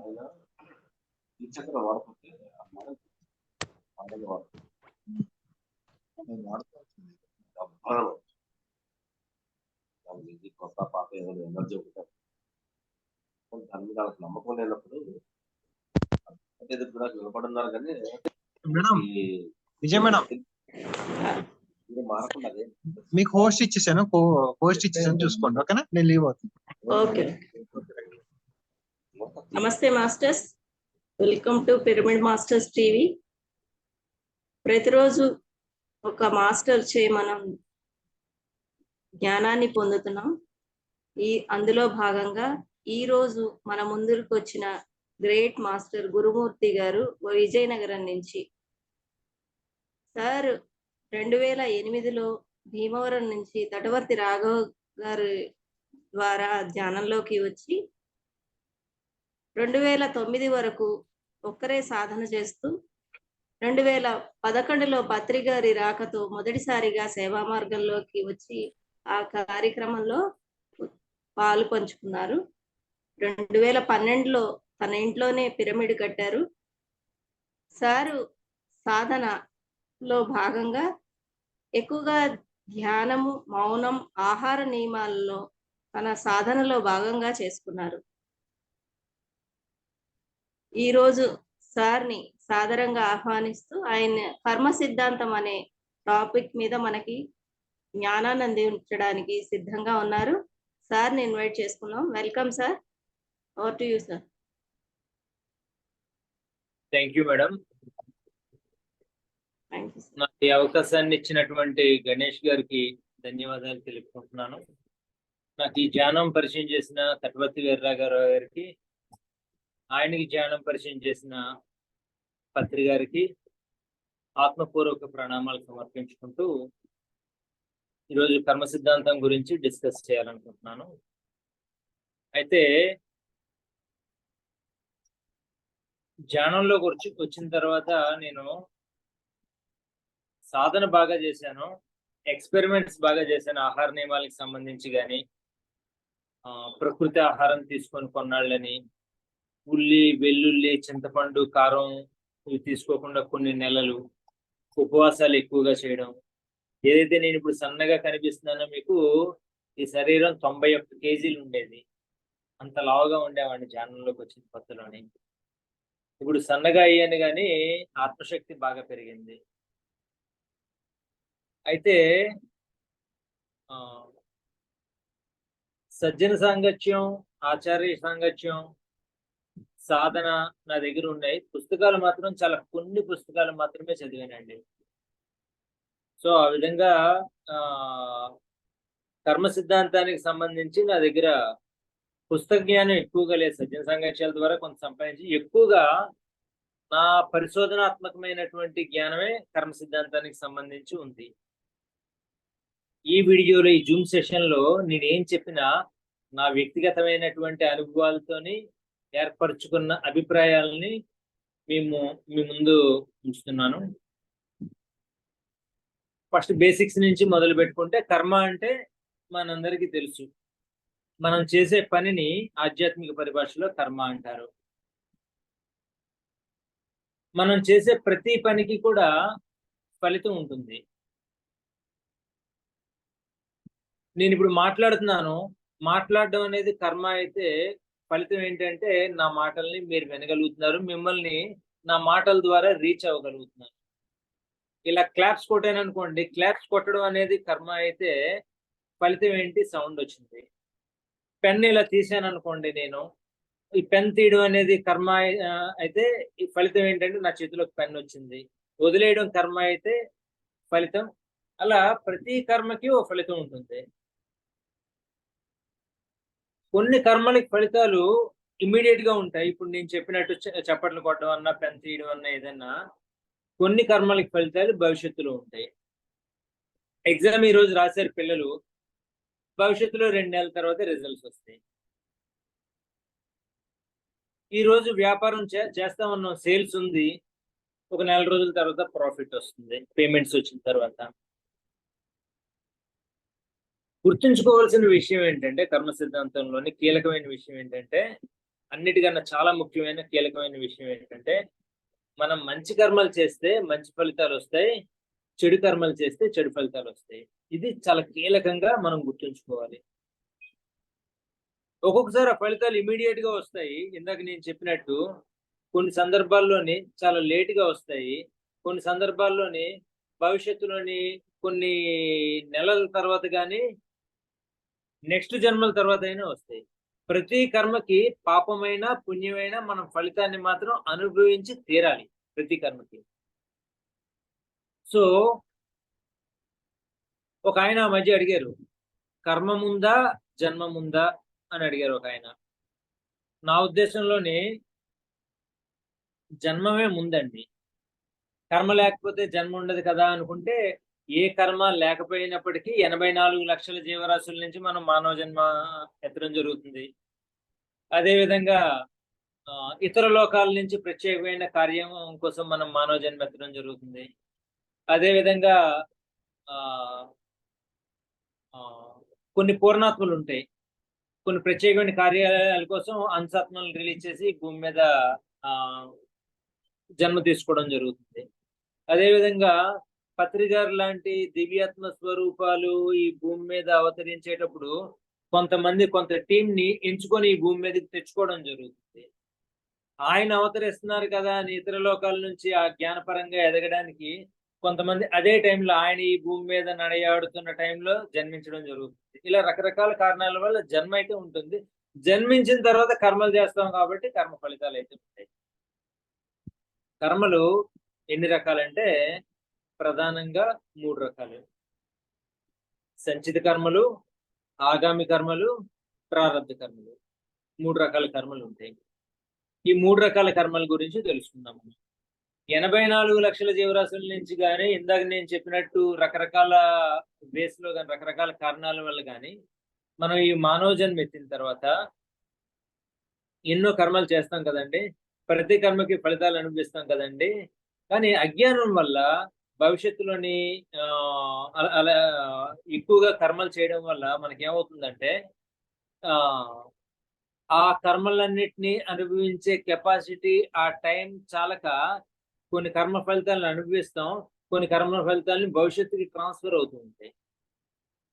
ఆయన ద్విచక్ర వాడకపోతే ఆ మోడల్ వాడుతుంది. నేను వాడుకోవాల్సింది. ఇది కొత్త పాత ఏదైనా ఎనర్జీ ఒకటి దాని మీద వాళ్ళకి నమ్మకం లేనప్పుడు ఎదురు నిలబడున్నారు కానీ మేడం విజయ్ మేడం మారకుండా అదే మీకు హోస్ట్ ఇచ్చేసాను చూసుకోండి. ఓకేనా? నేను లీవ్ అవుతుంది. ఓకే. నమస్తే masters, welcome to pyramid masters TV. ప్రతిరోజు ఒక మాస్టర్ చే మనం జ్ఞానాన్ని పొందుతున్నాం. అందులో భాగంగా ఈ రోజు మన ముందుకు వచ్చిన గ్రేట్ మాస్టర్ గురుమూర్తి గారు విజయనగరం నుంచి. సార్ 2008లో భీమవరం నుంచి తటవర్తి రాఘవ్ గారి ద్వారా ధ్యానంలోకి వచ్చి 2009 వరకు ఒక్కరే సాధన చేస్తూ 2011లో పత్రి గారి రాకతో మొదటిసారిగా సేవా మార్గంలోకి వచ్చి ఆ కార్యక్రమంలో పాలు పంచుకున్నారు. 2012లో తన ఇంట్లోనే పిరమిడ్ కట్టారు. సారు సాధనలో భాగంగా ఎక్కువగా ధ్యానము, మౌనం, ఆహార నియమాలలో తన సాధనలో భాగంగా చేసుకున్నారు. ఈరోజు సార్ని సాదరంగా ఆహ్వానిస్తూ ఆయన కర్మ సిద్ధాంతం అనే టాపిక్ మీద మనకి జ్ఞానాన్ని అందించడానికి సిద్ధంగా ఉన్నారు. సార్ని ఇన్వైట్ చేసుకున్నాం. Welcome sir. Over to you sir. Thank you madam. నాకు ఈ అవకాశాన్ని ఇచ్చినటువంటి గణేష్ గారికి ధన్యవాదాలు తెలుపుకుంటున్నాను. నాకు ఈ ధ్యానం పరిచయం చేసిన తటవర్తి వీర్రాఘవరావు గారికి, ఆయనకి ధ్యానం పరిచయం చేసిన పత్రి గారికి ఆత్మపూర్వక ప్రణామాలు సమర్పించుకుంటూ ఈరోజు కర్మ సిద్ధాంతం గురించి డిస్కస్ చేయాలనుకుంటున్నాను. అయితే ధ్యానంలోకి వచ్చిన తర్వాత నేను సాధన బాగా చేశాను, ఎక్స్పెరిమెంట్స్ బాగా చేశాను. ఆహార నియమాలకు సంబంధించి కానీ, ప్రకృతి ఆహారం తీసుకొని కొన్నాళ్ళని, ఉల్లి, వెల్లుల్లి, చింతపండు, కారం ఇవి తీసుకోకుండా కొన్ని నెలలు ఉపవాసాలు ఎక్కువగా చేయడం. ఏదైతే నేను ఇప్పుడు సన్నగా కనిపిస్తున్నానో మీకు, ఈ శరీరం 91 కేజీలు ఉండేది. అంత లావుగా ఉండేవాడిని ధ్యానంలోకి వచ్చిన కొత్తలోని. ఇప్పుడు సన్నగా అయ్యాను కానీ ఆత్మశక్తి బాగా పెరిగింది. అయితే సజ్జన సాంగత్యం, ఆచార్య సాంగత్యం, సాధన నా దగ్గర ఉన్నాయి. పుస్తకాలు మాత్రం చాలా కొన్ని పుస్తకాలు మాత్రమే చదివానండి. సో ఆ విధంగా కర్మ సిద్ధాంతానికి సంబంధించి నా దగ్గర పుస్తక జ్ఞానం ఎక్కువగా లేదు. సజ్జన సాంగత్యాల ద్వారా కొంత సంపాదించి, ఎక్కువగా నా పరిశోధనాత్మకమైనటువంటి జ్ఞానమే కర్మ సిద్ధాంతానికి సంబంధించి ఉంది. ఈ వీడియోలో, ఈ జూమ్ సెషన్లో నేనేం చెప్పినా నా వ్యక్తిగతమైనటువంటి అనుభవాలతోని ఏర్పరచుకున్న అభిప్రాయాలని మీ ముందు ఉంచుతున్నాను. ఫస్ట్ బేసిక్స్ నుంచి మొదలు పెట్టుకుంటే, కర్మ అంటే మనందరికీ తెలుసు. మనం చేసే పనిని ఆధ్యాత్మిక పరిభాషలో కర్మ అంటారు. మనం చేసే ప్రతి పనికి కూడా ఫలితం ఉంటుంది. నేను ఇప్పుడు మాట్లాడుతున్నాను, మాట్లాడడం అనేది కర్మ అయితే ఫలితం ఏంటంటే నా మాటల్ని మీరు వినగలుగుతున్నారు, మిమ్మల్ని నా మాటల ద్వారా రీచ్ అవ్వగలుగుతున్నారు. ఇలా క్లాప్స్ కొట్టాను అనుకోండి, క్లాప్స్ కొట్టడం అనేది కర్మ అయితే ఫలితం ఏంటి? సౌండ్ వచ్చింది. పెన్ ఇలా తీసాను అనుకోండి, నేను ఈ పెన్ తీయడం అనేది కర్మ అయితే ఈ ఫలితం ఏంటంటే నా చేతిలోకి పెన్ వచ్చింది. వదిలేయడం కర్మ అయితే ఫలితం. అలా ప్రతి కర్మకి ఓ ఫలితం ఉంటుంది. కొన్ని కర్మలకి ఫలితాలు ఇమ్మీడియట్ గా ఉంటాయి. ఇప్పుడు నేను చెప్పినట్టు చప్పట్లు కొట్టడం అన్నా, పెన్ తీయడం అన్నా, ఏదన్నా కొన్ని కర్మలకి ఫలితాలు భవిష్యత్తులో ఉంటాయి. ఎగ్జామ్ ఈ రోజు రాశారు పిల్లలు, భవిష్యత్తులో 2 నెలల తర్వాత రిజల్ట్స్ వస్తాయి. ఈ రోజు వ్యాపారం చేస్తా ఉన్నాం, సేల్స్ ఉంది, ఒక నెల రోజుల తర్వాత ప్రాఫిట్ వస్తుంది, పేమెంట్స్ వచ్చిన తర్వాత. గుర్తుంచుకోవాల్సిన విషయం ఏంటంటే, కర్మ సిద్ధాంతంలోని కీలకమైన విషయం ఏంటంటే, అన్నిటికన్నా చాలా ముఖ్యమైన కీలకమైన విషయం ఏంటంటే మనం మంచి కర్మలు చేస్తే మంచి ఫలితాలు వస్తాయి, చెడు కర్మలు చేస్తే చెడు ఫలితాలు వస్తాయి. ఇది చాలా కీలకంగా మనం గుర్తుంచుకోవాలి. ఒక్కొక్కసారి ఆ ఫలితాలు ఇమీడియట్ గా వస్తాయి. ఇందాక నేను చెప్పినట్టు కొన్ని సందర్భాల్లోని చాలా లేట్ గా వస్తాయి. కొన్ని సందర్భాల్లోని భవిష్యత్తులోని కొన్ని నెలల తర్వాత కానీ నెక్స్ట్ జన్మల తర్వాత అయినా వస్తాయి. ప్రతి కర్మకి పాపమైన పుణ్యమైన మనం ఫలితాన్ని మాత్రం అనుభవించి తీరాలి ప్రతి కర్మకి. సో ఒక ఆయన ఆ మధ్య అడిగారు, కర్మ ముందా జన్మ ముందా అని అడిగారు ఒక ఆయన. నా ఉద్దేశంలోని జన్మమే ముందండి. కర్మ లేకపోతే జన్మ ఉండదు కదా అనుకుంటే ఏ కర్మ లేకపోయినప్పటికీ 84 లక్షల జీవరాశుల నుంచి మనం మానవ జన్మ ఎత్తడం జరుగుతుంది. అదేవిధంగా ఇతర లోకాల నుంచి ప్రత్యేకమైన కార్యం కోసం మనం మానవ జన్మ ఎత్తడం జరుగుతుంది. అదేవిధంగా కొన్ని పూర్ణాత్మలు ఉంటాయి, కొన్ని ప్రత్యేకమైన కార్యాలయాల కోసం అంశాత్మలను రిలీజ్ చేసి భూమి మీద జన్మ తీసుకోవడం జరుగుతుంది. అదేవిధంగా పత్రిగారు లాంటి దివ్యాత్మ స్వరూపాలు ఈ భూమి మీద అవతరించేటప్పుడు కొంతమంది కొంత టీం ని ఎంచుకొని ఈ భూమి మీదకి తెచ్చుకోవడం జరుగుతుంది. ఆయన అవతరిస్తున్నారు కదా అని ఇతర లోకాల నుంచి ఆ జ్ఞానపరంగా ఎదగడానికి కొంతమంది అదే టైంలో ఆయన ఈ భూమి మీద నడయాడుతున్న టైంలో జన్మించడం జరుగుతుంది. ఇలా రకరకాల కారణాల వల్ల జన్మ అయితే ఉంటుంది. జన్మించిన తర్వాత కర్మలు చేస్తాం కాబట్టి కర్మ ఫలితాలు అయితే ఉంటాయి. కర్మలు ఎన్ని రకాలంటే ప్రధానంగా 3 రకాలు. సంచిత కర్మలు, ఆగామి కర్మలు, ప్రారబ్ధ కర్మలు. 3 రకాల కర్మలు ఉంటాయి. ఈ 3 రకాల కర్మల గురించి తెలుసుకుందాము. 84 లక్షల జీవరాశుల నుంచి కానీ ఇందాక నేను చెప్పినట్టు రకరకాల వేస్ లో కానీ రకరకాల కారణాల వల్ల కానీ మనం ఈ మానవ జన్మ ఎత్తిన తర్వాత ఎన్నో కర్మలు చేస్తాం కదండి. ప్రతి కర్మకి ఫలితాలు అనుభవిస్తాం కదండి. కానీ అజ్ఞానం వల్ల భవిష్యత్తులోని అలా ఎక్కువగా కర్మలు చేయడం వల్ల మనకి ఏమవుతుందంటే ఆ కర్మలన్నిటినీ అనుభవించే కెపాసిటీ ఆ టైం చాలక కొన్ని కర్మ ఫలితాలను అనుభవిస్తాం, కొన్ని కర్మ ఫలితాలని భవిష్యత్తుకి ట్రాన్స్ఫర్ అవుతూ ఉంటాయి.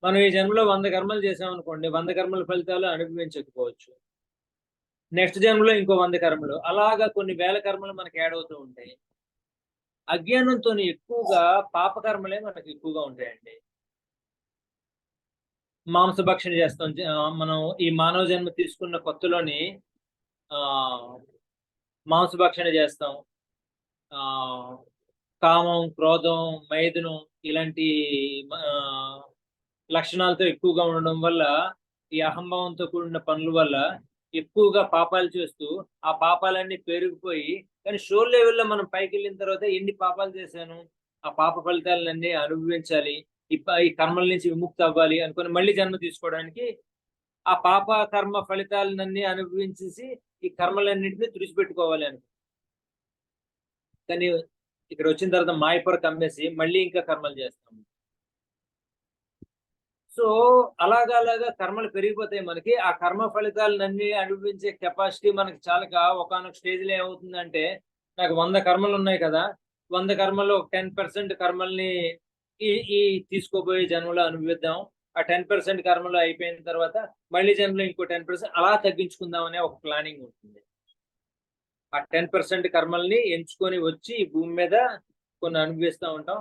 మనం ఈ జన్మలో 100 కర్మలు చేసామనుకోండి, 100 కర్మల ఫలితాలు అనుభవించకపోవచ్చు. నెక్స్ట్ జన్మలో ఇంకో 100 కర్మలు, అలాగా కొన్ని వేల కర్మలు మనకి యాడ్ అవుతూ ఉంటాయి. అజ్ఞానంతో ఎక్కువగా పాపకర్మలే మనకి ఎక్కువగా ఉంటాయండి. మాంసభక్షణ చేస్తాం. మనం ఈ మానవ జన్మ తీసుకున్న కొత్తలోని మాంసభక్షణ చేస్తాం. కామం, క్రోధం, మైథునం ఇలాంటి లక్షణాలతో ఎక్కువగా ఉండడం వల్ల ఈ అహంభావంతో కూడిన పనుల వల్ల ఎక్కువగా పాపాలు చేస్తూ ఆ పాపాలన్నీ పెరిగిపోయి, కానీ షోర్ లెవెల్లో మనం పైకి వెళ్ళిన తర్వాత ఎన్ని పాపాలు చేశాను, ఆ పాప ఫలితాలన్నీ అనుభవించాలి, ఈ కర్మల నుంచి విముక్తి అవ్వాలి అనుకుని మళ్ళీ జన్మ తీసుకోవడానికి ఆ పాప కర్మ ఫలితాలన్నీ అనుభవించేసి ఈ కర్మలన్నింటినీ తుడిచిపెట్టుకోవాలి అని. కానీ ఇక్కడ వచ్చిన తర్వాత మాయపొర కమ్మేసి మళ్ళీ ఇంకా కర్మలు చేస్తాము. సో అలాగా కర్మలు పెరిగిపోతాయి మనకి. ఆ కర్మ ఫలితాలన్నీ అనుభవించే కెపాసిటీ మనకి చాలక ఒకనొక స్టేజ్లో ఏమవుతుందంటే, నాకు 100 కర్మలు ఉన్నాయి కదా, 100 కర్మల్లో 10% కర్మల్ని ఈ తీసుకోబోయే జన్మలో అనుభవిద్దాం. ఆ 10% కర్మలు అయిపోయిన తర్వాత మళ్ళీ జన్మలో ఇంకో 10% అలా తగ్గించుకుందాం అనే ఒక ప్లానింగ్ ఉంటుంది. ఆ 10% కర్మల్ని ఎంచుకొని వచ్చి ఈ భూమి మీద కొన్ని అనుభవిస్తూ ఉంటాం.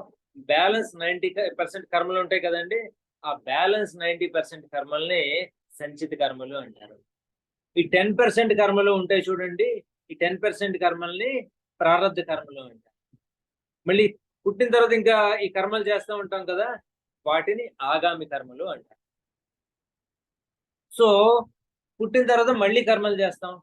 బ్యాలెన్స్ 90% కర్మలు ఉంటాయి కదండి. ఆ బ్యాలెన్స్ 90% కర్మల్ని సంచిత కర్మలు అంటారు. ఈ 10% కర్మలు ఉంటాయి చూడండి, ఈ 10% కర్మల్ని ప్రారబ్ధ కర్మలు అంటారు. మళ్ళీ పుట్టిన తర్వాత ఇంకా ఈ కర్మలు చేస్తూ ఉంటాం కదా, వాటిని ఆగామి కర్మలు అంటారు. సో పుట్టిన తర్వాత మళ్ళీ కర్మలు చేస్తాం.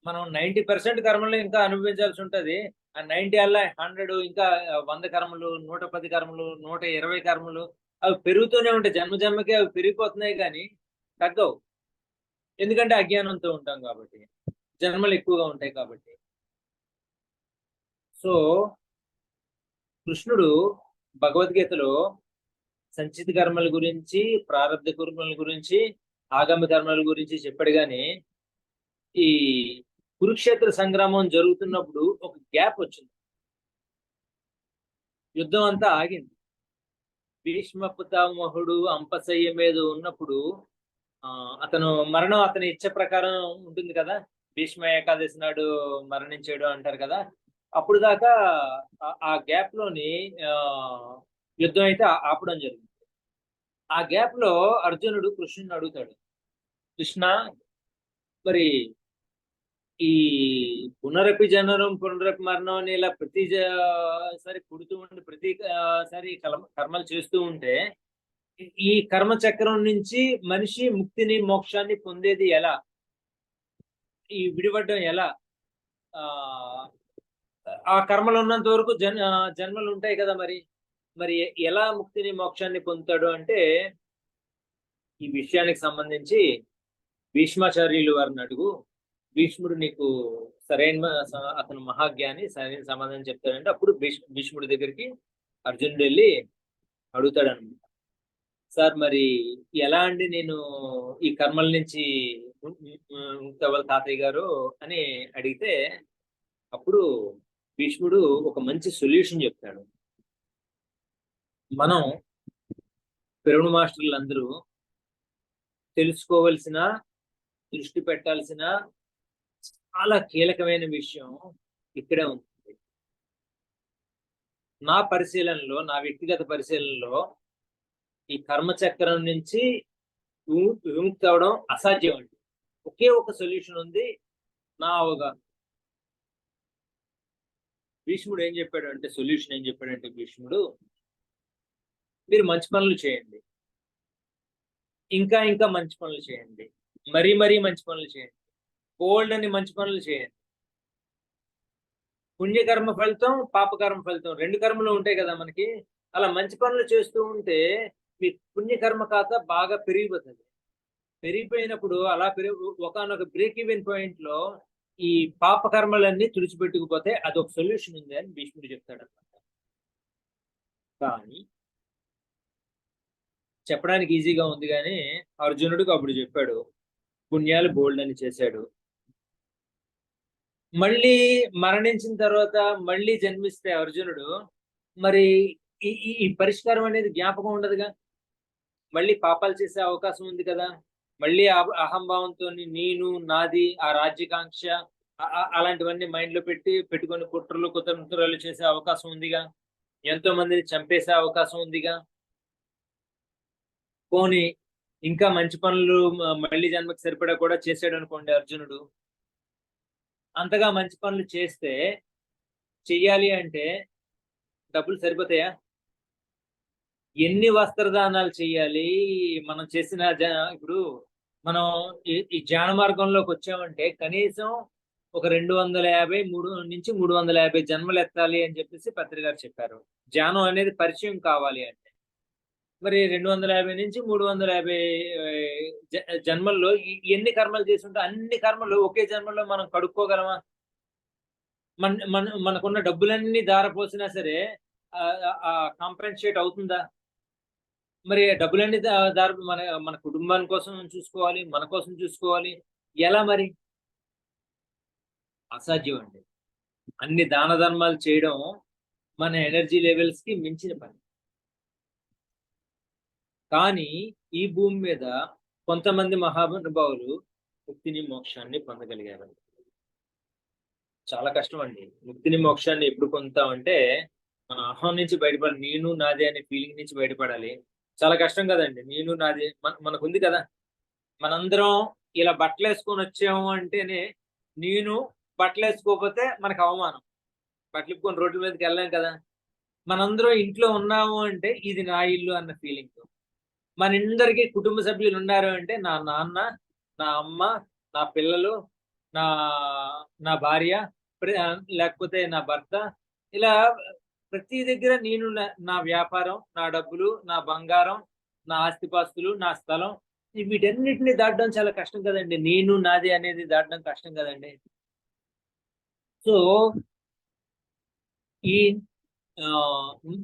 మనం 90% కర్మలు ఇంకా అనుభవించాల్సి ఉంటుంది. ఆ 90 అలా 100 ఇంకా 100 కర్మలు, 110 కర్మలు, 120 కర్మలు అవి పెరుగుతూనే ఉంటాయి. జన్మ జన్మకి అవి పెరిగిపోతున్నాయి కానీ తగ్గవు. ఎందుకంటే అజ్ఞానంతో ఉంటాం కాబట్టి, జన్మలు ఎక్కువగా ఉంటాయి కాబట్టి. సో కృష్ణుడు భగవద్గీతలో సంచిత కర్మల గురించి, ప్రారబ్ధ కర్మల గురించి, ఆగామి కర్మల గురించి చెప్పాడు. కానీ ఈ కురుక్షేత్ర సంగ్రామం జరుగుతున్నప్పుడు ఒక గ్యాప్ వచ్చింది, యుద్ధం అంతా ఆగింది. భీష్మ పితామహుడు అంపశయ్య మీద ఉన్నప్పుడు అతను మరణం అతని ఇచ్చ ప్రకారం ఉంటుంది కదా, భీష్మ ఏకాదశి నాడు మరణించాడు అంటారు కదా. అప్పుడు దాకా ఆ గ్యాప్ లోని యుద్ధం అయితే ఆపడం జరిగింది. ఆ గ్యాప్ లో అర్జునుడు కృష్ణుని అడుగుతాడు, కృష్ణ మరి ఈ పునరపి జననం పునరపి మరణం అని ఇలా సరి పుడుతూ ఉండి సరి కర్మలు చేస్తూ ఉంటే ఈ కర్మ చక్రం నుంచి మనిషి ముక్తిని మోక్షాన్ని పొందేది ఎలా, ఈ విడిపడడం ఎలా, ఆ కర్మలు ఉన్నంత వరకు జన్మలు ఉంటాయి కదా, మరి ఎలా ముక్తిని మోక్షాన్ని పొందుతాడు అంటే ఈ విషయానికి సంబంధించి భీష్మాచార్యులు వారిని అడుగు, భీష్ముడు నీకు సరైన అతను మహాజ్ఞాని, సరైన సమాధానం చెప్తాడంటే అప్పుడు భీష్ముడి దగ్గరికి అర్జునుడు వెళ్ళి అడుగుతాడు అనమాట. సార్ మరి ఎలా అండి నేను ఈ కర్మల నుంచి ముక్తవ్వాలి తాతయ్య గారు అని అడిగితే అప్పుడు భీష్ముడు ఒక మంచి సొల్యూషన్ చెప్తాడు. మనం పిరమిడ్ మాస్టర్లు అందరూ తెలుసుకోవలసిన, దృష్టి పెట్టాల్సిన చాలా కీలకమైన విషయం ఇక్కడే ఉంది. నా పరిశీలనలో, నా వ్యక్తిగత పరిశీలనలో ఈ కర్మచక్రం నుంచి విముక్తి అవడం అసాధ్యం అండి. ఒకే ఒక సొల్యూషన్ ఉంది నా అవగాహన. భీష్ముడు ఏం చెప్పాడు అంటే, సొల్యూషన్ ఏం చెప్పాడంటే భీష్ముడు, మీరు మంచి పనులు చేయండి, ఇంకా ఇంకా మంచి పనులు చేయండి, మరీ మరీ మంచి పనులు చేయండి, బోల్డ్ అని మంచి పనులు చేయండి. పుణ్యకర్మ ఫలితం, పాపకర్మ ఫలితం, రెండు కర్మలు ఉంటాయి కదా మనకి. అలా మంచి పనులు చేస్తూ ఉంటే మీ పుణ్యకర్మ ఖాతా బాగా పెరిగిపోతుంది. పెరిగిపోయినప్పుడు అలా ఒకనొక బ్రేక్ ఈవెన్ పాయింట్ లో ఈ పాపకర్మలన్నీ తుడిచిపెట్టుకుపోతే అదొక సొల్యూషన్ ఉంది అని భీష్ముడు చెప్తాడు అనమాట. కానీ చెప్పడానికి ఈజీగా ఉంది, కానీ అర్జునుడికి అప్పుడు చెప్పాడు, పుణ్యాలు బోల్డ్ అని చేశాడు, మళ్ళీ మరణించిన తర్వాత మళ్ళీ జన్మిస్తే అర్జునుడు మరి ఈ పరిష్కారం అనేది జ్ఞాపకం ఉండదుగా, మళ్ళీ పాపాలు చేసే అవకాశం ఉంది కదా, మళ్ళీ అహంభావంతో నేను నాది ఆ రాజ్యకాంక్ష అలాంటివన్నీ మైండ్ లో పెట్టుకొని కుట్రలు కుతంత్రాలు చేసే అవకాశం ఉందిగా, ఎంతో మందిని చంపేసే అవకాశం ఉందిగా. పోనీ ఇంకా మంచి పనులు మళ్ళీ జన్మకి సరిపడా కూడా చేసాడు అనుకోండి అర్జునుడు. అంతగా మంచి పనులు చెయ్యాలి అంటే డబ్బులు సరిపోతాయా? ఎన్ని వస్త్రదానాలు చెయ్యాలి మనం చేసిన? ఇప్పుడు మనం ఈ జ్ఞాన మార్గంలోకి వచ్చామంటే కనీసం ఒక 250 నుంచి 350 జన్మలు ఎత్తాలి అని చెప్పేసి పత్రి గారు చెప్పారు. జ్ఞానం అనేది పరిచయం కావాలి అంటే మరి 250 నుంచి 350 జన్మల్లో ఎన్ని కర్మలు చేసి ఉంటే అన్ని కర్మలు ఒకే జన్మలో మనం కడుక్కోగలమా? మనకున్న డబ్బులన్నీ దారపోసినా సరే కాంపెన్సేట్ అవుతుందా? మరి డబ్బులన్నీ మన కుటుంబాని కోసం చూసుకోవాలి, మన కోసం చూసుకోవాలి, ఎలా మరి? అసాధ్యం అండి. అన్ని దాన ధర్మాలు చేయడం మన ఎనర్జీ లెవెల్స్ కి మించిన పని. కానీ ఈ భూమి మీద కొంతమంది మహానుభావులు ముక్తిని మోక్షాన్ని పొందగలిగారు. చాలా కష్టం అండి. ముక్తిని మోక్షాన్ని ఎప్పుడు పొందుతామంటే మన అహం నుంచి బయటపడాలి, నేను నాదే అనే ఫీలింగ్ నుంచి బయటపడాలి. చాలా కష్టం కదండి. నేను నాది మనకుంది కదా, మనందరం ఇలా బట్టలు వేసుకొని వచ్చాము అంటేనే, నేను బట్టలు వేసుకోకపోతే మనకు అవమానం, బట్టలు ఇప్పుకొని రోడ్ల మీదకి వెళ్ళాం కదా. మనందరం ఇంట్లో ఉన్నాము అంటే ఇది నా ఇల్లు అన్న ఫీలింగ్. మన ఇందరికీ కుటుంబ సభ్యులు ఉన్నారు అంటే నా నాన్న, నా అమ్మ, నా పిల్లలు, నా భార్య, లేకపోతే నా భర్త, ఇలా ప్రతి దగ్గర నేను నా వ్యాపారం, నా డబ్బులు, నా బంగారం, నా ఆస్తిపాస్తులు, నా స్థలం, వీటన్నిటిని దాటడం చాలా కష్టం కదండి. నేను నాది అనేది దాటడం కష్టం కదండి. సో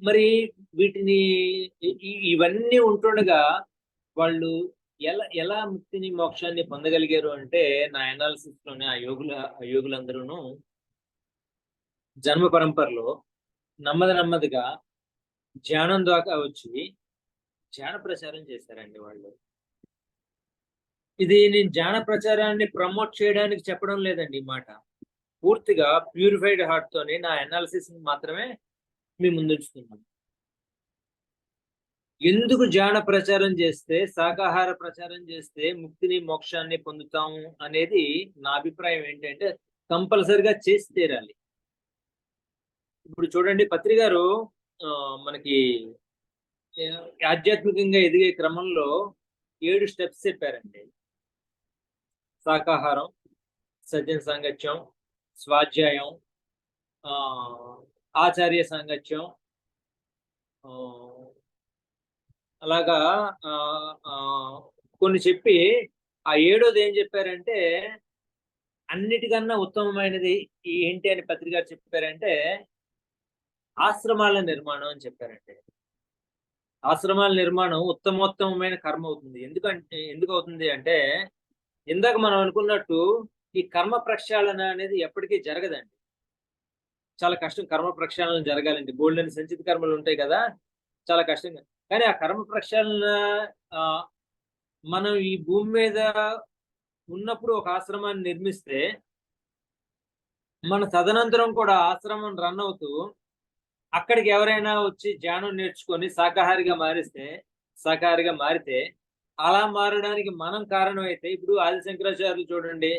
మరి వీటిని ఇవన్నీ ఉంటుండగా వాళ్ళు ఎలా ఎలా ముక్తిని మోక్షాన్ని పొందగలిగారు అంటే నా అనాలిసిస్ లోనే ఆ యోగులందరూ జన్మ పరంపరలో నెమ్మదిగా ధ్యానం దాకా వచ్చి ధ్యాన ప్రచారం చేశారండి వాళ్ళు. ఇది నేను ధ్యాన ప్రచారాన్ని ప్రమోట్ చేయడానికి చెప్పడం లేదండి ఈ మాట. పూర్తిగా ప్యూరిఫైడ్ హార్ట్ తోనే నా అనాలిసిస్ మాత్రమే మీ ముందుంచుతున్నాను. ఎందుకు ధ్యాన ప్రచారం చేస్తే, శాకాహార ప్రచారం చేస్తే ముక్తిని మోక్షాన్ని పొందుతాము అనేది నా అభిప్రాయం ఏంటంటే కంపల్సరిగా చేసి తీరాలి. ఇప్పుడు చూడండి, పత్రి గారు మనకి ఆధ్యాత్మికంగా ఎదిగే క్రమంలో 7 స్టెప్స్ చెప్పారండి. శాకాహారం, సజ్జన సాంగత్యం, స్వాధ్యాయం, ఆచార్య సాంగత్యం, అలాగా కొన్ని చెప్పి ఆ 7వది ఏం చెప్పారంటే అన్నిటికన్నా ఉత్తమమైనది ఏంటి అని పత్రిక చెప్పారంటే ఆశ్రమాల నిర్మాణం అని చెప్పారంటే. ఆశ్రమాల నిర్మాణం ఉత్తమోత్తమైన కర్మ అవుతుంది. ఎందుకు అవుతుంది అంటే ఇందాక మనం అనుకున్నట్టు ఈ కర్మ ప్రక్షాళన అనేది ఎప్పటికీ జరగదండి. చాలా కష్టం కర్మ ప్రక్షాళన జరగాలండి. బోల్డెన్ సంచిత కర్మలు ఉంటాయి కదా, చాలా కష్టంగా. కానీ ఆ కర్మ ప్రక్షాళన మనం ఈ భూమి మీద ఉన్నప్పుడు ఒక ఆశ్రమాన్ని నిర్మిస్తే మన తదనంతరం కూడా ఆశ్రమం రన్ అవుతూ అక్కడికి ఎవరైనా వచ్చి ధ్యానం నేర్చుకొని శాకాహారిగా మారితే అలా మారడానికి మనం కారణం అయితే, ఇప్పుడు ఆది శంకరాచార్యులు చూడండి,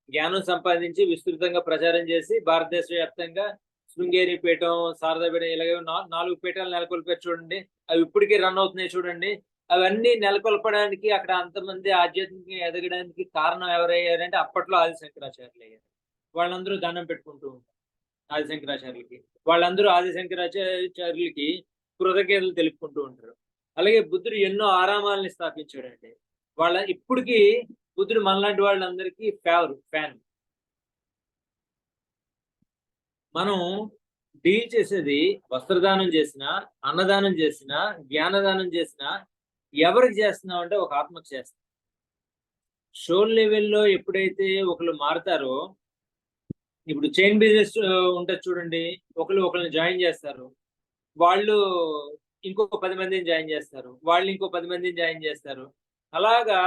జ్ఞానం సంపాదించి విస్తృతంగా ప్రచారం చేసి భారతదేశ వ్యాప్తంగా శృంగేరి పీఠం, శారదా పీఠం, ఇలాగే 4 పీఠాలు నెలకొల్పారు చూడండి. అవి ఇప్పటికీ రన్ అవుతున్నాయి చూడండి. అవన్నీ నెలకొల్పడానికి, అక్కడ అంతమంది ఆధ్యాత్మికంగా ఎదగడానికి కారణం ఎవరయ్యారంటే అప్పట్లో ఆది శంకరాచార్యులు అయ్యారు. వాళ్ళందరూ దండం పెట్టుకుంటూ ఉంటారు ఆది శంకరాచార్యులకి. వాళ్ళందరూ ఆది శంకరాచార్యులకి కృతజ్ఞతలు తెలుపుకుంటూ ఉంటారు. అలాగే బుద్ధుడు ఎన్నో ఆరామాలని స్థాపించాడండి. ఇప్పటికీ బుద్ధుడు మనలాంటి వాళ్ళందరికీ ఫ్యాన్. మనం డీల్ చేసేది వస్త్రదానం చేసినా, అన్నదానం చేసినా, జ్ఞానదానం చేసినా ఎవరికి చేస్తున్నాం అంటే ఒక ఆత్మకు చేస్తాం. షోల్ లెవెల్లో ఎప్పుడైతే ఒకళ్ళు మారుతారో, ఇప్పుడు చైన్ బిజినెస్ ఉంటుంది చూడండి, ఒకళ్ళని జాయిన్ చేస్తారు, వాళ్ళు ఇంకో 10 మందిని జాయిన్ చేస్తారు, వాళ్ళు ఇంకో 10 మందిని జాయిన్ చేస్తారు. అలాగా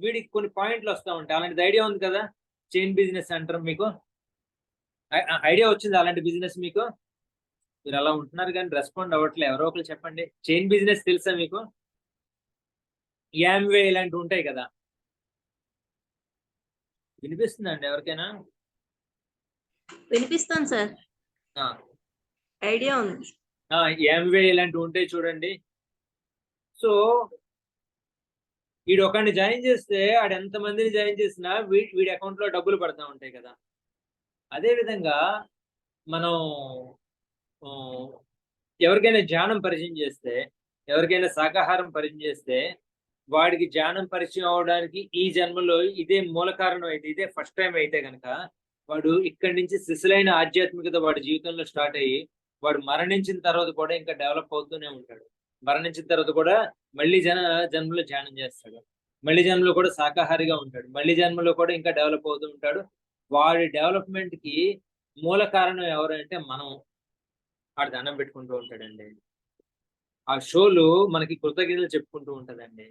వీడికి కొన్ని పాయింట్లు వస్తూ ఉంటాయి. అలాంటిది ఐడియా ఉంది కదా, చైన్ బిజినెస్ అంటారు. మీకు ఐడియా వచ్చింది అలాంటి బిజినెస్? మీకు మీరు అలా ఉంటున్నారు కానీ రెస్పాండ్ అవ్వట్లే. ఎవరో ఒకరు చెప్పండి. చైన్ బిజినెస్ తెలుసా మీకు? యామ్వే ఇలాంటివి ఉంటాయి కదా. వినిపిస్తుందండి ఎవరికైనా? వినిపిస్తాను సార్, ఐడియా ఉంది. యామ్వే ఇలాంటివి ఉంటాయి చూడండి. సో వీడు ఒకరిని జాయిన్ చేస్తే ఆడు ఎంత మందిని జాయిన్ చేసినా వీడి అకౌంట్ లో డబ్బులు పడతా ఉంటాయి కదా. అదే విధంగా మనం ఎవరికైనా ధ్యానం పరిచయం చేస్తే, ఎవరికైనా శాకాహారం పరిచయం చేస్తే, వాడికి ధ్యానం పరిచయం అవడానికి ఈ జన్మలో ఇదే మూల కారణం అయితే, ఇదే ఫస్ట్ టైం అయితే కనుక వాడు ఇక్కడి నుంచి శిశులైన ఆధ్యాత్మికత వాడి జీవితంలో స్టార్ట్ అయ్యి వాడు మరణించిన తర్వాత కూడా ఇంకా డెవలప్ అవుతూనే ఉంటాడు. మరణించిన తర్వాత కూడా మళ్ళీ జన్మలో ధ్యానం చేస్తాడు, మళ్ళీ జన్మలో కూడా శాకాహారిగా ఉంటాడు, మళ్ళీ జన్మలో కూడా ఇంకా డెవలప్ అవుతూ ఉంటాడు. వాడి డెవలప్మెంట్ కి మూల కారణం ఎవరంటే మనం. వాడు దండం పెట్టుకుంటూ ఉంటాడండి. ఆ షోలు మనకి కృతజ్ఞతలు చెప్పుకుంటూ ఉంటదండి.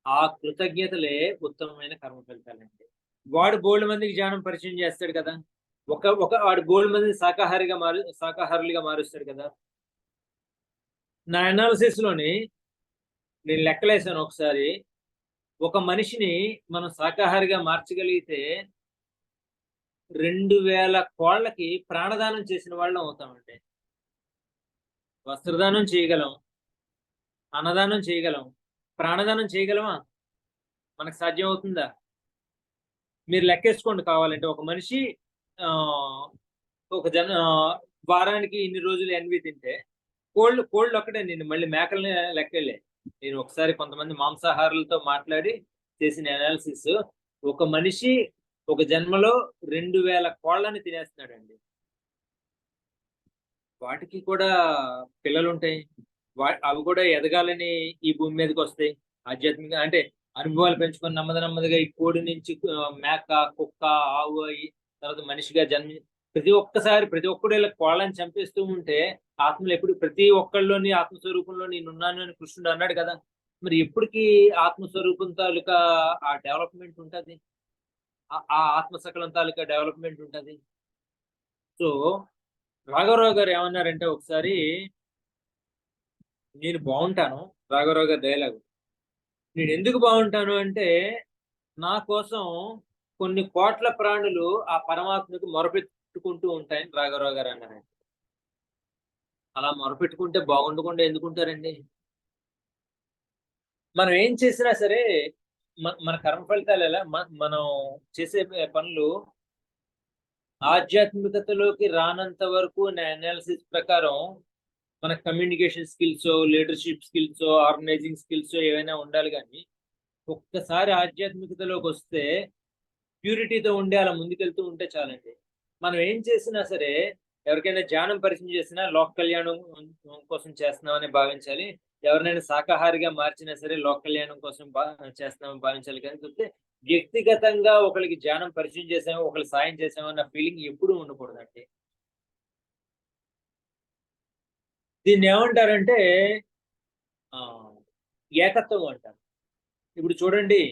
ఆ కృతజ్ఞతలే ఉత్తమమైన కర్మ ఫలితాలండి. వాడు బోల్డ్ మందికి ధ్యానం పరిచయం చేస్తాడు కదా, వాడు బోల్డ్ మందిని శాకాహారులుగా మారుస్తాడు కదా. నా అనాలిసిస్ లోని నేను లెక్కలేసాను ఒకసారి, ఒక మనిషిని మనం శాకాహారిగా మార్చగలిగితే 2000 కోళ్ళకి ప్రాణదానం చేసిన వాళ్ళం అవుతామండి. వస్త్రదానం చేయగలం, అన్నదానం చేయగలం, ప్రాణదానం చేయగలమా? మనకు సాధ్యం అవుతుందా? మీరు లెక్కేసుకోండి కావాలంటే. ఒక మనిషి వారానికి ఇన్ని రోజులు ఎన్వి తింటే, కోళ్ళు ఒక్కటే, నేను మళ్ళీ మేకల్ని లెక్కలే. నేను ఒకసారి కొంతమంది మాంసాహారులతో మాట్లాడి చేసిన అనాలిసిస్, ఒక మనిషి ఒక జన్మలో 2000 కోళ్ళని తినేస్తున్నాడండి. వాటికి కూడా పిల్లలు ఉంటాయి, అవి కూడా ఎదగాలని ఈ భూమి మీదకి వస్తాయి. ఆధ్యాత్మిక అంటే అనుభవాలు పెంచుకొని నెమ్మదిగా ఈ కోడి నుంచి మేక, కుక్క, ఆవు అయి తర్వాత మనిషిగా జన్మి ప్రతి ఒక్కడు ఇలా కోళ్ళని చంపేస్తూ ఉంటే ఆత్మలు ఎప్పుడు ప్రతి ఒక్కళ్ళలోని ఆత్మస్వరూపంలో నేనున్నాను అని కృష్ణుడు అన్నాడు కదా. మరి ఎప్పటికీ ఆత్మస్వరూపం తాలూకా ఆ డెవలప్మెంట్ ఉంటది, ఆ ఆత్మసకలం తాలూకా డెవలప్మెంట్ ఉంటది. సో రాఘవరావు గారు ఏమన్నారంటే ఒకసారి, నేను బాగుంటాను, రాఘవరావు గారి డైలాగ్, నేను ఎందుకు బాగుంటాను అంటే నా కోసం కొన్ని కోట్ల ప్రాణులు ఆ పరమాత్మకు మొరపెట్టుకుంటూ ఉంటాయని రాఘవరావు గారు అన్నారు. అలా మొరపెట్టుకుంటే బాగుండకుండా ఎందుకుంటారండి? మనం ఏం చేసినా సరే మన కర్మ ఫలితాలు ఎలా మనం చేసే పనులు ఆధ్యాత్మికతలోకి రానంత వరకు నా అనాలిసిస్ ప్రకారం మన communication skills, leadership skills, organising skills ఏవైనా ఉండాలి. కానీ ఒక్కసారి ఆధ్యాత్మికతలోకి వస్తే ప్యూరిటీతో ఉండి అలా ముందుకెళ్తూ ఉంటే చాలండి. మనం ఏం చేసినా సరే ఎవరికైనా ధ్యానం పరిచయం చేసినా లోక కళ్యాణం కోసం చేస్తున్నామని భావించాలి. ఎవరినైనా శాకాహారిగా మార్చినా సరే లోక కళ్యాణం కోసం చేస్తున్నామని భావించాలి. కానీ చూస్తే వ్యక్తిగతంగా ఒకరికి ధ్యానం పరిచయం చేసాము, ఒకరికి సాయం చేసాము అన్న ఫీలింగ్ ఎప్పుడూ ఉండకూడదండి. దీన్ని ఏమంటారంటే ఏకత్వం అంటారు. ఇప్పుడు చూడండి,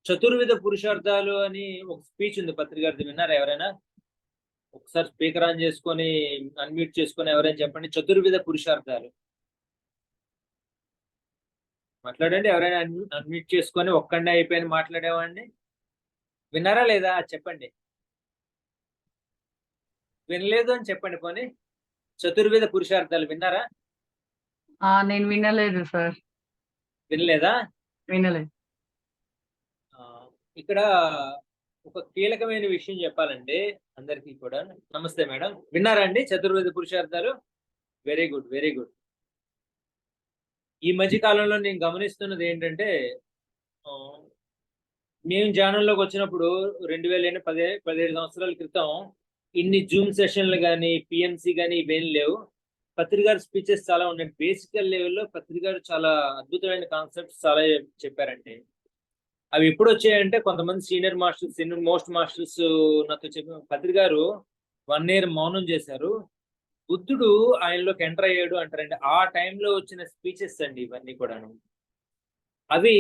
చతుర్విధ పురుషార్థాలు అని ఒక స్పీచ్ ఉంది పత్రికారిది, విన్నారా ఎవరైనా? ఒకసారి స్పీకర్ ఆన్ చేసుకొని అన్మ్యూట్ చేసుకొని ఎవరైనా చెప్పండి, చతుర్విధ పురుషార్థాలు మాట్లాడండి. ఎవరైనా అన్మ్యూట్ చేసుకొని ఒక్కడే అయిపోయిన మాట్లాడేవాడిని విన్నారా లేదా చెప్పండి. వినలేదు అని చెప్పండి. పోనీ చతుర్విధ పురుషార్థాలు విన్నారా? నేను వినలేదు సార్. వినలేదా? వినలేదు. ఇక్కడ ఒక కీలకమైన విషయం చెప్పాలండి అందరికీ కూడా. నమస్తే మేడం, విన్నారా అండి చతుర్వేద పురుషార్థాలు? Very good, very good. ఈ మధ్య కాలంలో నేను గమనిస్తున్నది ఏంటంటే, మేము ధ్యానంలోకి వచ్చినప్పుడు 2017 సంవత్సరాల క్రితం ఇన్ని జూమ్ సెషన్లు కానీ పిఎంసి కానీ ఇవేం లేవు. పత్రికారు స్పీచెస్ చాలా ఉన్నాయి. బేసికల్ లెవెల్లో పత్రికారు చాలా అద్భుతమైన కాన్సెప్ట్స్ చాలా చెప్పారండి. అవి ఎప్పుడు వచ్చాయంటే కొంతమంది సీనియర్ మోస్ట్ మాస్టర్స్ నాతో చెప్పిన, పత్రికారు 1 year మౌనం చేశారు, బుద్ధుడు ఆయనలోకి ఎంటర్ అయ్యాడు అంటారండి. ఆ టైంలో వచ్చిన స్పీచెస్ అండి ఇవన్నీ కూడాను. అవి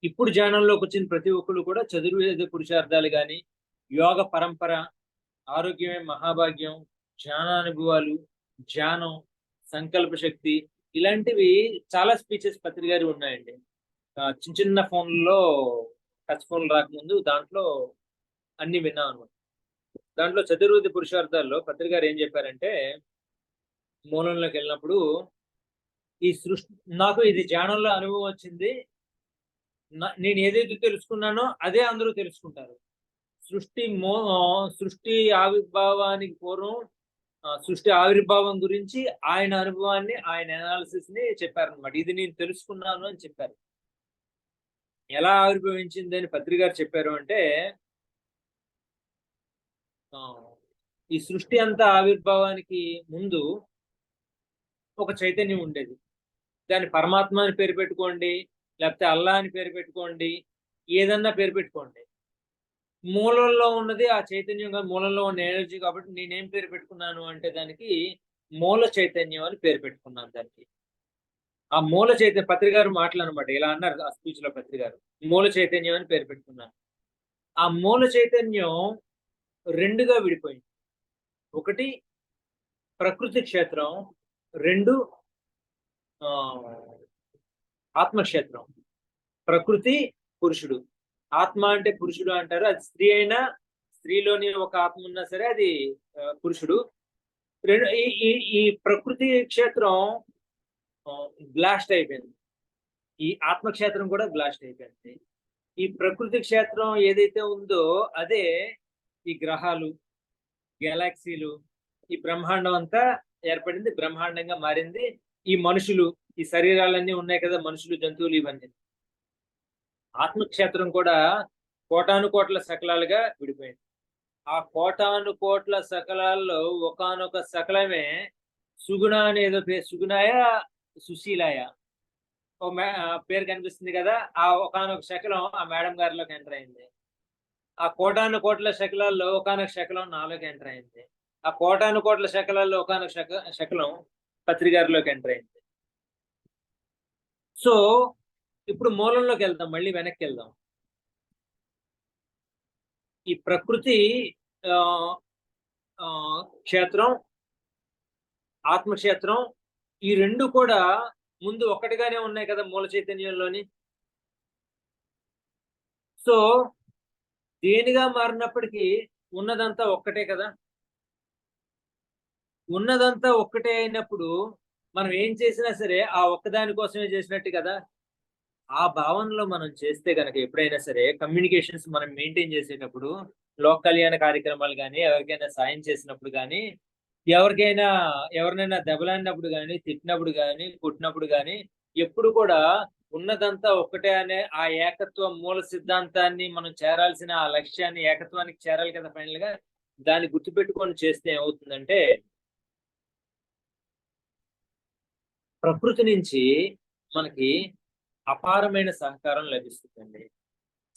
ఇప్పుడు ధ్యానంలోకి వచ్చిన ప్రతి ఒక్కరు కూడా చతుర్వేద పురుషార్థాలు కానీ, యోగ పరంపర, ఆరోగ్యమే మహాభాగ్యం, ధ్యానానుభవాలు, ధ్యానం, సంకల్ప శక్తి, ఇలాంటివి చాలా స్పీచెస్ పత్రికారు ఉన్నాయండి. చిన్న ఫోన్లో, టచ్ ఫోన్ రాకముందు దాంట్లో అన్ని విన్నాం అనమాట. దాంట్లో చతుర్వేద పురుషార్థాల్లో పత్రికారు ఏం చెప్పారంటే, మూలంలోకి వెళ్ళినప్పుడు ఈ సృష్టి, నాకు ఇది ధ్యానంలో అనుభవం వచ్చింది, నేను ఏదైతే తెలుసుకున్నానో అదే అందరూ తెలుసుకుంటారు. సృష్టి ఆవిర్భావానికి పూర్వం, సృష్టి ఆవిర్భావం గురించి ఆయన అనుభవాన్ని, ఆయన అనాలిసిస్ ని చెప్పారనమాట. ఇది నేను తెలుసుకున్నాను అని చెప్పారు. ఎలా ఆవిర్భవించింది అని పత్రికారు చెప్పారు అంటే, ఈ సృష్టి అంతా ఆవిర్భావానికి ముందు ఒక చైతన్యం ఉండేది. దాని పరమాత్మ అని పేరు పెట్టుకోండి, లేకపోతే అల్లా అని పేరు పెట్టుకోండి, ఏదన్నా పేరు పెట్టుకోండి. మూలంలో ఉన్నది ఆ చైతన్యంగా, మూలంలో ఉన్న ఎనర్జీ. కాబట్టి నేనేం పేరు పెట్టుకున్నాను అంటే దానికి మూల చైతన్యం అని పేరు పెట్టుకున్నాను దానికి. ఆ మూల చైతన్య పత్రికారు మాటలు అనమాట, ఇలా అన్నారు ఆ స్పీచ్ లో పత్రికారు, మూల చైతన్యం అని పేరు పెట్టుకున్నాను. ఆ మూల చైతన్యం 2గా విడిపోయింది. ఒకటి ప్రకృతి క్షేత్రం, 2 ఆత్మక్షేత్రం. ప్రకృతి పురుషుడు, ఆత్మ అంటే పురుషుడు అంటారు. అది స్త్రీ అయినా, స్త్రీలోని ఒక ఆత్మ ఉన్నా సరే అది పురుషుడు. ఈ ప్రకృతి క్షేత్రం బ్లాస్ట్ అయిపోయింది, ఈ ఆత్మక్షేత్రం కూడా బ్లాస్ట్ అయిపోయింది. ఈ ప్రకృతి క్షేత్రం ఏదైతే ఉందో అదే ఈ గ్రహాలు, గెలాక్సీలు, ఈ బ్రహ్మాండం అంతా ఏర్పడింది, బ్రహ్మాండంగా మారింది. ఈ మనుషులు, ఈ శరీరాలన్నీ ఉన్నాయి కదా, మనుషులు, జంతువులు, ఇవన్నీ. ఆత్మక్షేత్రం కూడా కోటాను కోట్ల శకలాలుగా విడిపోయింది. ఆ కోటాను కోట్ల శకలాల్లో ఒకానొక శకలమే సుగుణ అనేదో పేరు, సుగుణాయ, సుశీలాయ, పేరు కనిపిస్తుంది కదా, ఆ ఒకానొక శకలం ఆ మేడం గారిలోకి ఎంటర్ అయింది. ఆ కోటాను కోట్ల శకలాల్లో ఒకానొక శకలం నాలోకి ఎంటర్ అయింది. ఆ కోటాను కోట్ల శకలాల్లో ఒకానొక శకలం పత్రి గారిలోకి ఎంటర్ అయింది. సో ఇప్పుడు మూలంలోకి వెళ్దాం, మళ్ళీ వెనక్కి వెళ్దాం. ఈ ప్రకృతి క్షేత్రం, ఆత్మక్షేత్రం, ఈ రెండు కూడా ముందు ఒక్కటిగానే ఉన్నాయి కదా మూల చైతన్యంలోని. సో దేనిగా మారినప్పటికీ ఉన్నదంతా ఒక్కటే కదా. ఉన్నదంతా ఒక్కటే అయినప్పుడు మనం ఏం చేసినా సరే ఆ ఒక్కదాని కోసమే చేసినట్టు కదా. ఆ భావనలో మనం చేస్తే కనుక ఎప్పుడైనా సరే కమ్యూనికేషన్స్ మనం మెయింటైన్ చేసేటప్పుడు, లోక కళ్యాణ కార్యక్రమాలు కానీ, ఎవరికైనా సాయం చేసినప్పుడు కానీ, ఎవరినైనా దెబ్బలాడినప్పుడు కానీ, తిట్టినప్పుడు కానీ, కొట్టినప్పుడు కానీ, ఎప్పుడు కూడా ఉన్నదంతా ఒక్కటే అనే ఆ ఏకత్వ మూల సిద్ధాంతాన్ని మనం చేరాల్సిన ఆ లక్ష్యాన్ని, ఏకత్వానికి చేరాలి కదా ఫైనల్ గా. దాన్ని గుర్తుపెట్టుకొని చేస్తే ఏమవుతుందంటే ప్రకృతి నుంచి మనకి అపారమైన సహకారం లభిస్తుందండి.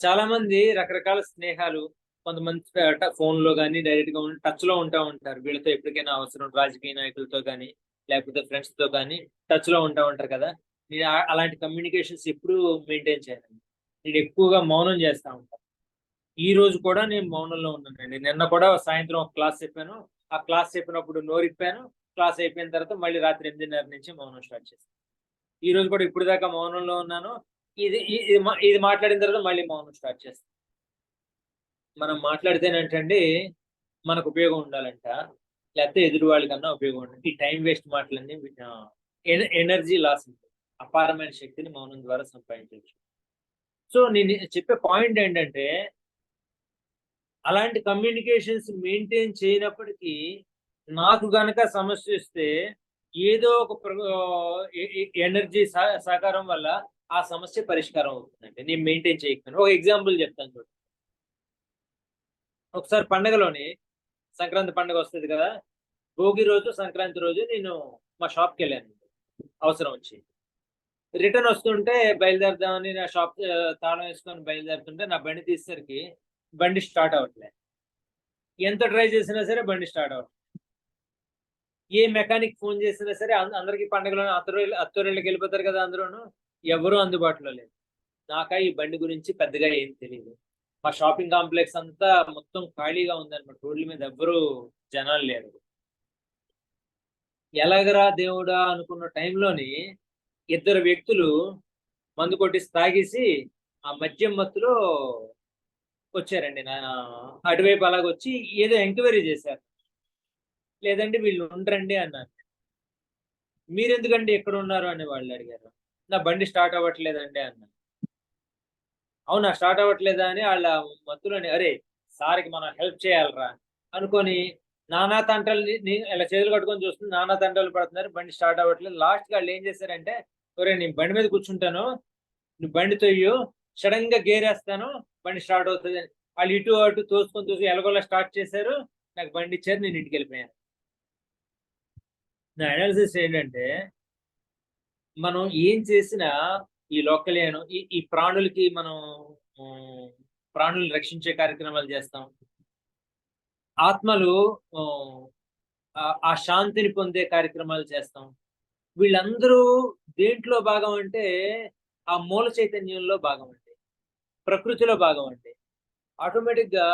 చాలా మంది రకరకాల స్నేహాలు, కొంతమంది ఫోన్ లో కానీ డైరెక్ట్ గా టచ్ లో ఉంటారు. వీళ్ళతో ఎప్పటికైనా అవసరం రాజకీయ నాయకులతో కానీ లేకపోతే ఫ్రెండ్స్ తో కానీ టచ్ లో ఉంటారు కదా. నేను అలాంటి కమ్యూనికేషన్స్ ఎప్పుడు మెయింటైన్ చేయనండి. నేను ఎక్కువగా మౌనం చేస్తా ఉంటాను. ఈ రోజు కూడా నేను మౌనంలో ఉన్నానండి. నిన్న కూడా సాయంత్రం ఒక క్లాస్ చెప్పాను. ఆ క్లాస్ చెప్పినప్పుడు నోరిప్పాను. క్లాస్ అయిపోయిన తర్వాత మళ్ళీ రాత్రి 8:30 నుంచి మౌనం స్టార్ట్ చేశాను. ఈ రోజు కూడా ఇప్పుడు దాకా మౌనంలో ఉన్నాను. ఇది మాట్లాడిన తర్వాత మళ్ళీ మౌనం స్టార్ట్ చేస్తాను. మనం మాట్లాడితేనంటండి మనకు ఉపయోగం ఉండాలంట, లేకపోతే ఎదురు వాళ్ళకన్నా ఉపయోగం ఉండాలి. ఈ టైం వేస్ట్ మాటలన్నీ ఎనర్జీ లాస్ ఉంటుంది. అపారమైన శక్తిని మౌనం ద్వారా సంపాదించవచ్చు. సో నేను చెప్పే పాయింట్ ఏంటంటే, అలాంటి కమ్యూనికేషన్స్ మెయింటైన్ చేయనప్పటికీ నాకు గనక సమస్య వస్తే ఏదో ఒక ఎనర్జీ సహకారం వల్ల ఆ సమస్య పరిష్కారం అవుతుందండి. నేను మెయింటైన్ చేయకపోయినా. ఒక ఎగ్జాంపుల్ చెప్తాను చూడండి. ఒకసారి పండగలోని సంక్రాంతి పండుగ వస్తుంది కదా, భోగి రోజు సంక్రాంతి రోజు నేను మా షాప్కి వెళ్ళాను అవసరం వచ్చి. రిటర్న్ వస్తుంటే బయలుదేరదామని నా షాప్ తాళం వేసుకొని బయలుదేరుతుంటే నా బండి తీసేసరికి బండి స్టార్ట్ అవ్వట్లేదు. ఎంత ట్రై చేసినా సరే బండి స్టార్ట్ అవ్వట్లేదు. ఏ మెకానిక్ ఫోన్ చేసినా సరే అందరికి పండుగలో అత్తూరిళ్ళకి వెళ్ళిపోతారు కదా, అందరూను ఎవరూ అందుబాటులో లేదు. నాకా ఈ బండి గురించి పెద్దగా ఏం తెలియదు. మా షాపింగ్ కాంప్లెక్స్ అంతా మొత్తం ఖాళీగా ఉందన్నమాట. రోడ్ల మీద ఎవ్వరూ జనాలు లేరు. ఎలాగరా దేవుడా అనుకున్న టైంలోని ఇద్దరు వ్యక్తులు మందు కొట్టేసి తాగేసి ఆ మద్యం మత్తులో వచ్చారండి. అటువైపు అలాగొచ్చి ఏదో ఎంక్వైరీ చేశారు. లేదండి వీళ్ళు ఉండరండి అన్నారు. మీరెందుకండి ఎక్కడ ఉన్నారు అని వాళ్ళు అడిగారు. నా బండి స్టార్ట్ అవ్వట్లేదండి అన్నారు. అవునా, స్టార్ట్ అవ్వట్లేదా అని వాళ్ళ మత్తులోని అరే సార్కి మనం హెల్ప్ చేయాలరా అనుకొని నానా తంటలు ఇలా చేతులు కట్టుకొని చూస్తుంది. నానా తంటలు పడుతున్నారు, బండి స్టార్ట్ అవ్వట్లేదు. లాస్ట్కి వాళ్ళు ఏం చేశారంటే, ఒరే నేను బండి మీద కూర్చుంటాను, నువ్వు బండి తొయ్యు, సడన్ గా గేర్ వేస్తాను, బండి స్టార్ట్ అవుతుంది అని వాళ్ళు ఇటు అటు తోసుకొని ఎలాగోలా స్టార్ట్ చేశారు. నాకు బండి ఇచ్చారు, నేను ఇంటికి వెళ్ళిపోయాను. నా అనాలిసిస్ ఏంటంటే, మనం ఏం చేసినా ఈ లోకల్యాను ఈ ప్రాణులకి మనం ప్రాణులు రక్షించే కార్యక్రమాలు చేస్తాం. ఆత్మలు ఆ శాంతిని పొందే కార్యక్రమాలు చేస్తాం. వీళ్ళందరూ దేంట్లో భాగం అంటే ఆ మూల చైతన్యంలో భాగం అండి, ప్రకృతిలో భాగం అండి. ఆటోమేటిక్ గా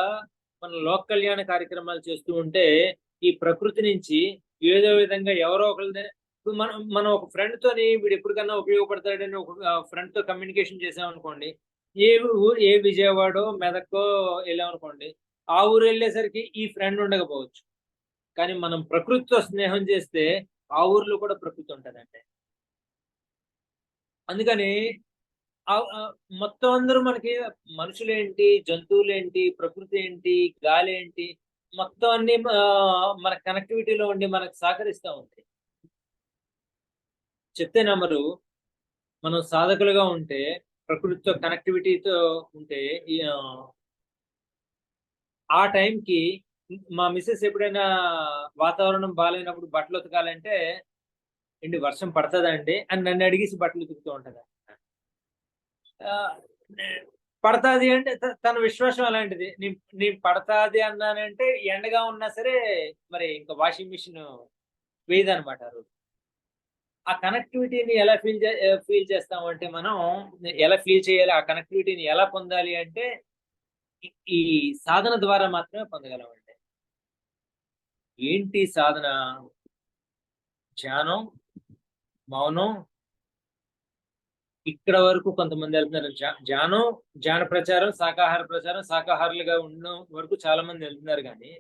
మనం లోక కళ్యాణ కార్యక్రమాలు చేస్తూ ఉంటే ఈ ప్రకృతి నుంచి ఏదో విధంగా ఎవరో ఒకరి మనం ఒక ఫ్రెండ్ తోని వీడు ఎప్పటికన్నా ఉపయోగపడతాడని ఒక ఫ్రెండ్ తో కమ్యూనికేషన్ చేసామనుకోండి, ఏ విజయవాడో మెదక్కో వెళ్ళామనుకోండి, ఆ ఊరు వెళ్ళేసరికి ఈ ఫ్రెండ్ ఉండకపోవచ్చు. కానీ మనం ప్రకృతితో స్నేహం చేస్తే ఆ ఊర్లో కూడా ప్రకృతి ఉంటుందండి. అందుకని మొత్తం అందరూ మనకి మనుషులేంటి, జంతువులేంటి, ప్రకృతి ఏంటి, గాలి ఏంటి, మొత్తం అన్ని మన కనెక్టివిటీలో ఉండి మనకు సహకరిస్తూ ఉంటాయి. చెప్తే నమ్మరు. మనం సాధకులుగా ఉంటే, ప్రకృతితో కనెక్టివిటీతో ఉంటే, ఆ టైంకి మా మిస్సెస్ ఎప్పుడైనా వాతావరణం బాగాలేనప్పుడు బట్టలు ఉతకాలంటే, ఏంటి వర్షం పడుతుందా అండి అని నన్ను అడిగేసి బట్టలు ఉతుకుతూ ఉంటుందా. ఆ, పడతాది అంటే తన విశ్వాసం అలాంటిది. నీ పడతాది అన్నానంటే ఎండగా ఉన్నా సరే మరి ఇంకా వాషింగ్ మిషన్ వేయదనమాట ఆ రోజు. ఆ కనెక్టివిటీని ఎలా ఫీల్ చేస్తామంటే మనం ఎలా ఫీల్ చేయాలి, ఆ కనెక్టివిటీని ఎలా పొందాలి అంటే ఈ సాధన ద్వారా మాత్రమే పొందగలమండి. ఏంటి సాధన? ధ్యానం, మౌనం. ఇక్కడ వరకు కొంతమంది వెళ్తున్నారు. ధ్యానం, ధ్యాన ప్రచారం, శాకాహార ప్రచారం, శాకాహారులుగా ఉన్న వరకు చాలా మంది వెళ్తున్నారు. కానీ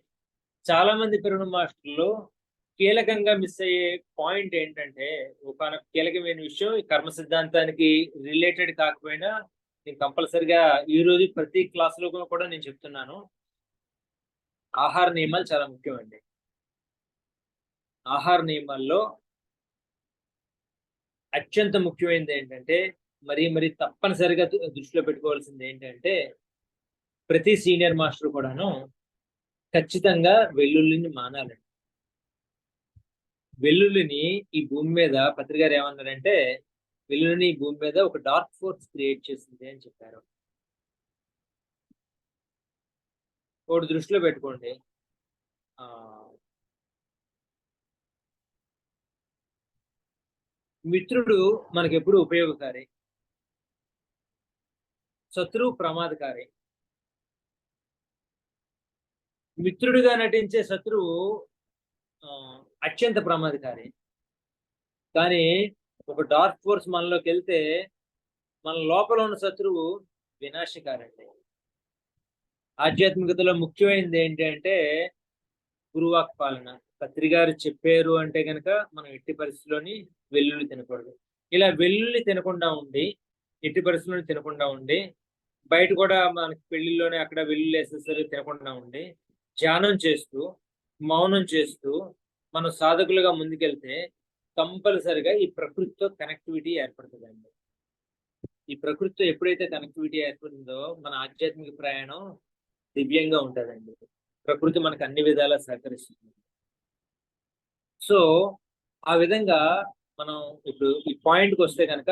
చాలా మంది పెరుగు మాస్టర్లు కీలకంగా మిస్ అయ్యే పాయింట్ ఏంటంటే, ఒక కీలకమైన విషయం ఈ కర్మ సిద్ధాంతానికి రిలేటెడ్ కాకపోయినా నేను కంపల్సరిగా ఈ రోజు ప్రతి క్లాస్ లో కూడా నేను చెప్తున్నాను. ఆహార నియమాలు చాలా ముఖ్యమండి. ఆహార నియమాల్లో అత్యంత ముఖ్యమైనది ఏంటంటే, మరి తప్పనిసరిగా దృష్టిలో పెట్టుకోవాల్సింది ఏంటంటే, ప్రతి సీనియర్ మాస్టర్ కూడాను ఖచ్చితంగా వెల్లుల్లిని మానాలండి. వెల్లుల్లిని ఈ భూమి మీద పత్రికారు ఏమన్నారంటే, వెల్లుల్లిని ఈ భూమి మీద ఒక డార్క్ ఫోర్స్ క్రియేట్ చేసింది అని చెప్పారు. ఒకటి దృష్టిలో పెట్టుకోండి. మిత్రుడు మనకెప్పుడు ఉపయోగకారి, శత్రువు ప్రమాదకారి. మిత్రుడిగా నటించే శత్రువు అత్యంత ప్రమాదకారి. కానీ ఒక డార్క్ ఫోర్స్ మనలోకి వెళ్తే మన లోపల ఉన్న శత్రువు వినాశకారండి. ఆధ్యాత్మికతలో ముఖ్యమైనది ఏంటి అంటే గురువాక్ పాలన. పత్రికారు చెప్పారు అంటే కనుక మనం ఎట్టి పరిస్థితుల్లోని వెల్లుల్లి తినకూడదు. ఇలా వెల్లుల్లి తినకుండా ఉండి, ఎట్టి పరిస్థితుల్లో తినకుండా ఉండి, బయట కూడా మనకి పెళ్లిలోనే అక్కడ వెల్లుల్లి వేసేసరి తినకుండా ఉండి, ధ్యానం చేస్తూ, మౌనం చేస్తూ మనం సాధకులుగా ముందుకెళ్తే కంపల్సరిగా ఈ ప్రకృతితో కనెక్టివిటీ ఏర్పడుతుందండి. ఈ ప్రకృతితో ఎప్పుడైతే కనెక్టివిటీ ఏర్పడిందో మన ఆధ్యాత్మిక ప్రయాణం దివ్యంగా ఉంటుందండి. ప్రకృతి మనకు అన్ని విధాలా సహకరిస్తుంది. సో ఆ విధంగా మనం ఇప్పుడు ఈ పాయింట్కి వస్తే కనుక,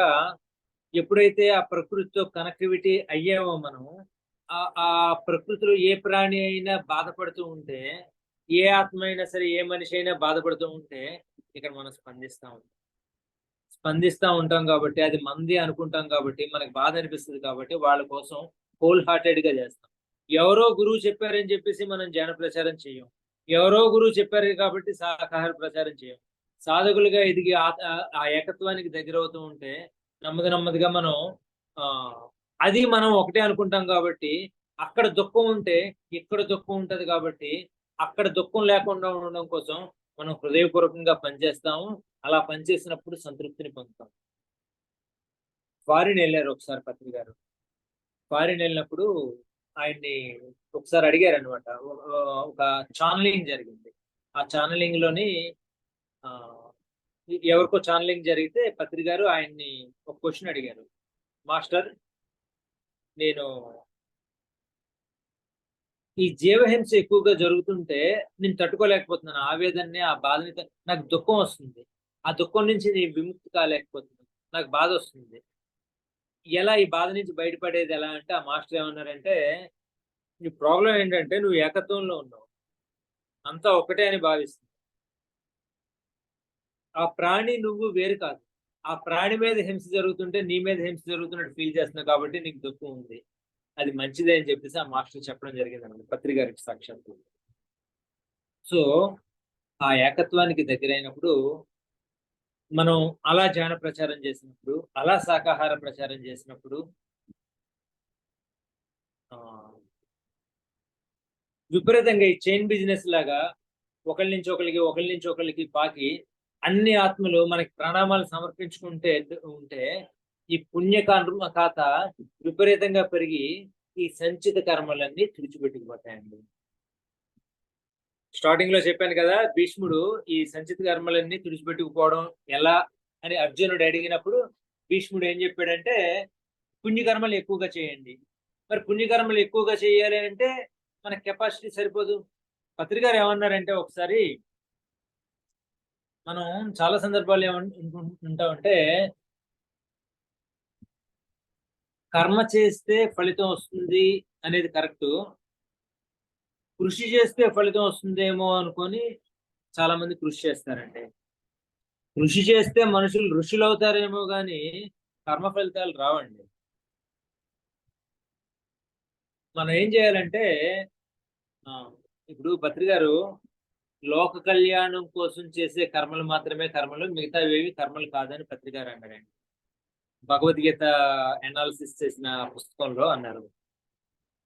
ఎప్పుడైతే ఆ ప్రకృతితో కనెక్టివిటీ అయ్యామో మనం, ఆ ప్రకృతిలో ఏ ప్రాణి అయినా బాధపడుతూ ఉంటే, ఏ ఆత్మ అయినా సరే, ఏ మనిషి అయినా బాధపడుతూ ఉంటే ఇక్కడ మనం స్పందిస్తూ ఉంటాం కాబట్టి, అది మంది అనుకుంటాం కాబట్టి, మనకు బాధ అనిపిస్తుంది కాబట్టి వాళ్ళ కోసం హోల్ హార్టెడ్గా చేస్తాం. ఎవరో గురువు చెప్పారని చెప్పేసి మనం జ్ఞాన ప్రచారం చేయం. ఎవరో గురువు చెప్పారు కాబట్టి శాకాహార ప్రచారం చేయం. సాధకులుగా ఎదిగి ఆ ఏకత్వానికి దగ్గర అవుతూ ఉంటే నెమ్మదిగా మనం అది మనం ఒకటే అనుకుంటాం కాబట్టి, అక్కడ దుఃఖం ఉంటే ఇక్కడ దుఃఖం ఉంటది కాబట్టి, అక్కడ దుఃఖం లేకుండా ఉండడం కోసం మనం హృదయపూర్వకంగా పనిచేస్తాము. అలా పనిచేసినప్పుడు సంతృప్తిని పొందుతాం. ఫారిన్ వెళ్ళారు ఒకసారి పత్రికారు. ఫారిన్ వెళ్ళినప్పుడు ఆయన్ని ఒకసారి అడిగారు అనమాట. ఒక ఛానలింగ్ జరిగింది. ఆ ఛానలింగ్ లోని ఎవరికో ఛానలింగ్ జరిగితే పత్రికారు ఆయన్ని ఒక క్వశ్చన్ అడిగారు. మాస్టర్, నేను ఈ జీవహింస ఎక్కువగా జరుగుతుంటే నేను తట్టుకోలేకపోతున్నాను. ఆవేదనని, ఆ బాధని, నాకు దుఃఖం వస్తుంది. ఆ దుఃఖం నుంచి నేను విముక్తి కాలేకపోతున్నాను. నాకు బాధ వస్తుంది. ఎలా ఈ బాధ నుంచి బయటపడేది ఎలా అంటే, ఆ మాస్టర్ ఏమన్నారంటే, నీ ప్రాబ్లం ఏంటంటే నువ్వు ఏకత్వంలో ఉన్నావు, అంతా ఒకటే అని భావిస్తుంది. ఆ ప్రాణి నువ్వు వేరు కాదు. ఆ ప్రాణి మీద హింస జరుగుతుంటే నీ మీద హింస జరుగుతున్నట్టు ఫీల్ చేస్తున్నావు కాబట్టి నీకు దుఃఖం ఉంది. అది మంచిదే అని చెప్పేసి ఆ మాస్టర్ చెప్పడం జరిగింది అన్నమాట పత్రికారికి సాక్షాత్తు. సో ఆ ఏకత్వానికి దగ్గరైనప్పుడు మనం అలా ధ్యాన ప్రచారం చేసినప్పుడు, అలా శాకాహార ప్రచారం చేసినప్పుడు విపరీతంగా ఈ చైన్ బిజినెస్ లాగా ఒకరి నుంచి ఒకరికి పాకి అన్ని ఆత్మలు మనకి ప్రణామాలు సమర్పించుకుంటే ఉంటే ఈ పుణ్యకర్మ ఖాత విపరీతంగా పెరిగి ఈ సంచిత కర్మలన్నీ తుడిచిపెట్టుకుపోతాయండి. స్టార్టింగ్ లో చెప్పాను కదా, భీష్ముడు ఈ సంచిత కర్మలన్నీ తుడిచిపెట్టుకుపోవడం ఎలా అని అర్జునుడు అడిగినప్పుడు భీష్ముడు ఏం చెప్పాడంటే, పుణ్యకర్మలు ఎక్కువగా చేయండి. మరి పుణ్యకర్మలు ఎక్కువగా చేయాలి అంటే మన కెపాసిటీ సరిపోదు. పత్రికారు ఏమన్నారంటే, ఒకసారి మనం చాలా సందర్భాలు ఏమంటుంటామంటే, కర్మ చేస్తే ఫలితం వస్తుంది అనేది కరెక్ట్. కృషి చేస్తే ఫలితం వస్తుందేమో అనుకొని చాలా మంది కృషి చేస్తారండి. కృషి చేస్తే మనుషులు ఋషులు అవుతారేమో కానీ కర్మ ఫలితాలు రావండి. మనం ఏం చేయాలంటే ఇప్పుడు భద్రి గారు లోక కళ్యాణం కోసం చేసే కర్మలు మాత్రమే కర్మలు, మిగతావేవి కర్మలు కాదని భద్రి గారు అన్నారండి. భగవద్గీత అనాలిసిస్ చేసిన పుస్తకంలో అన్నారు.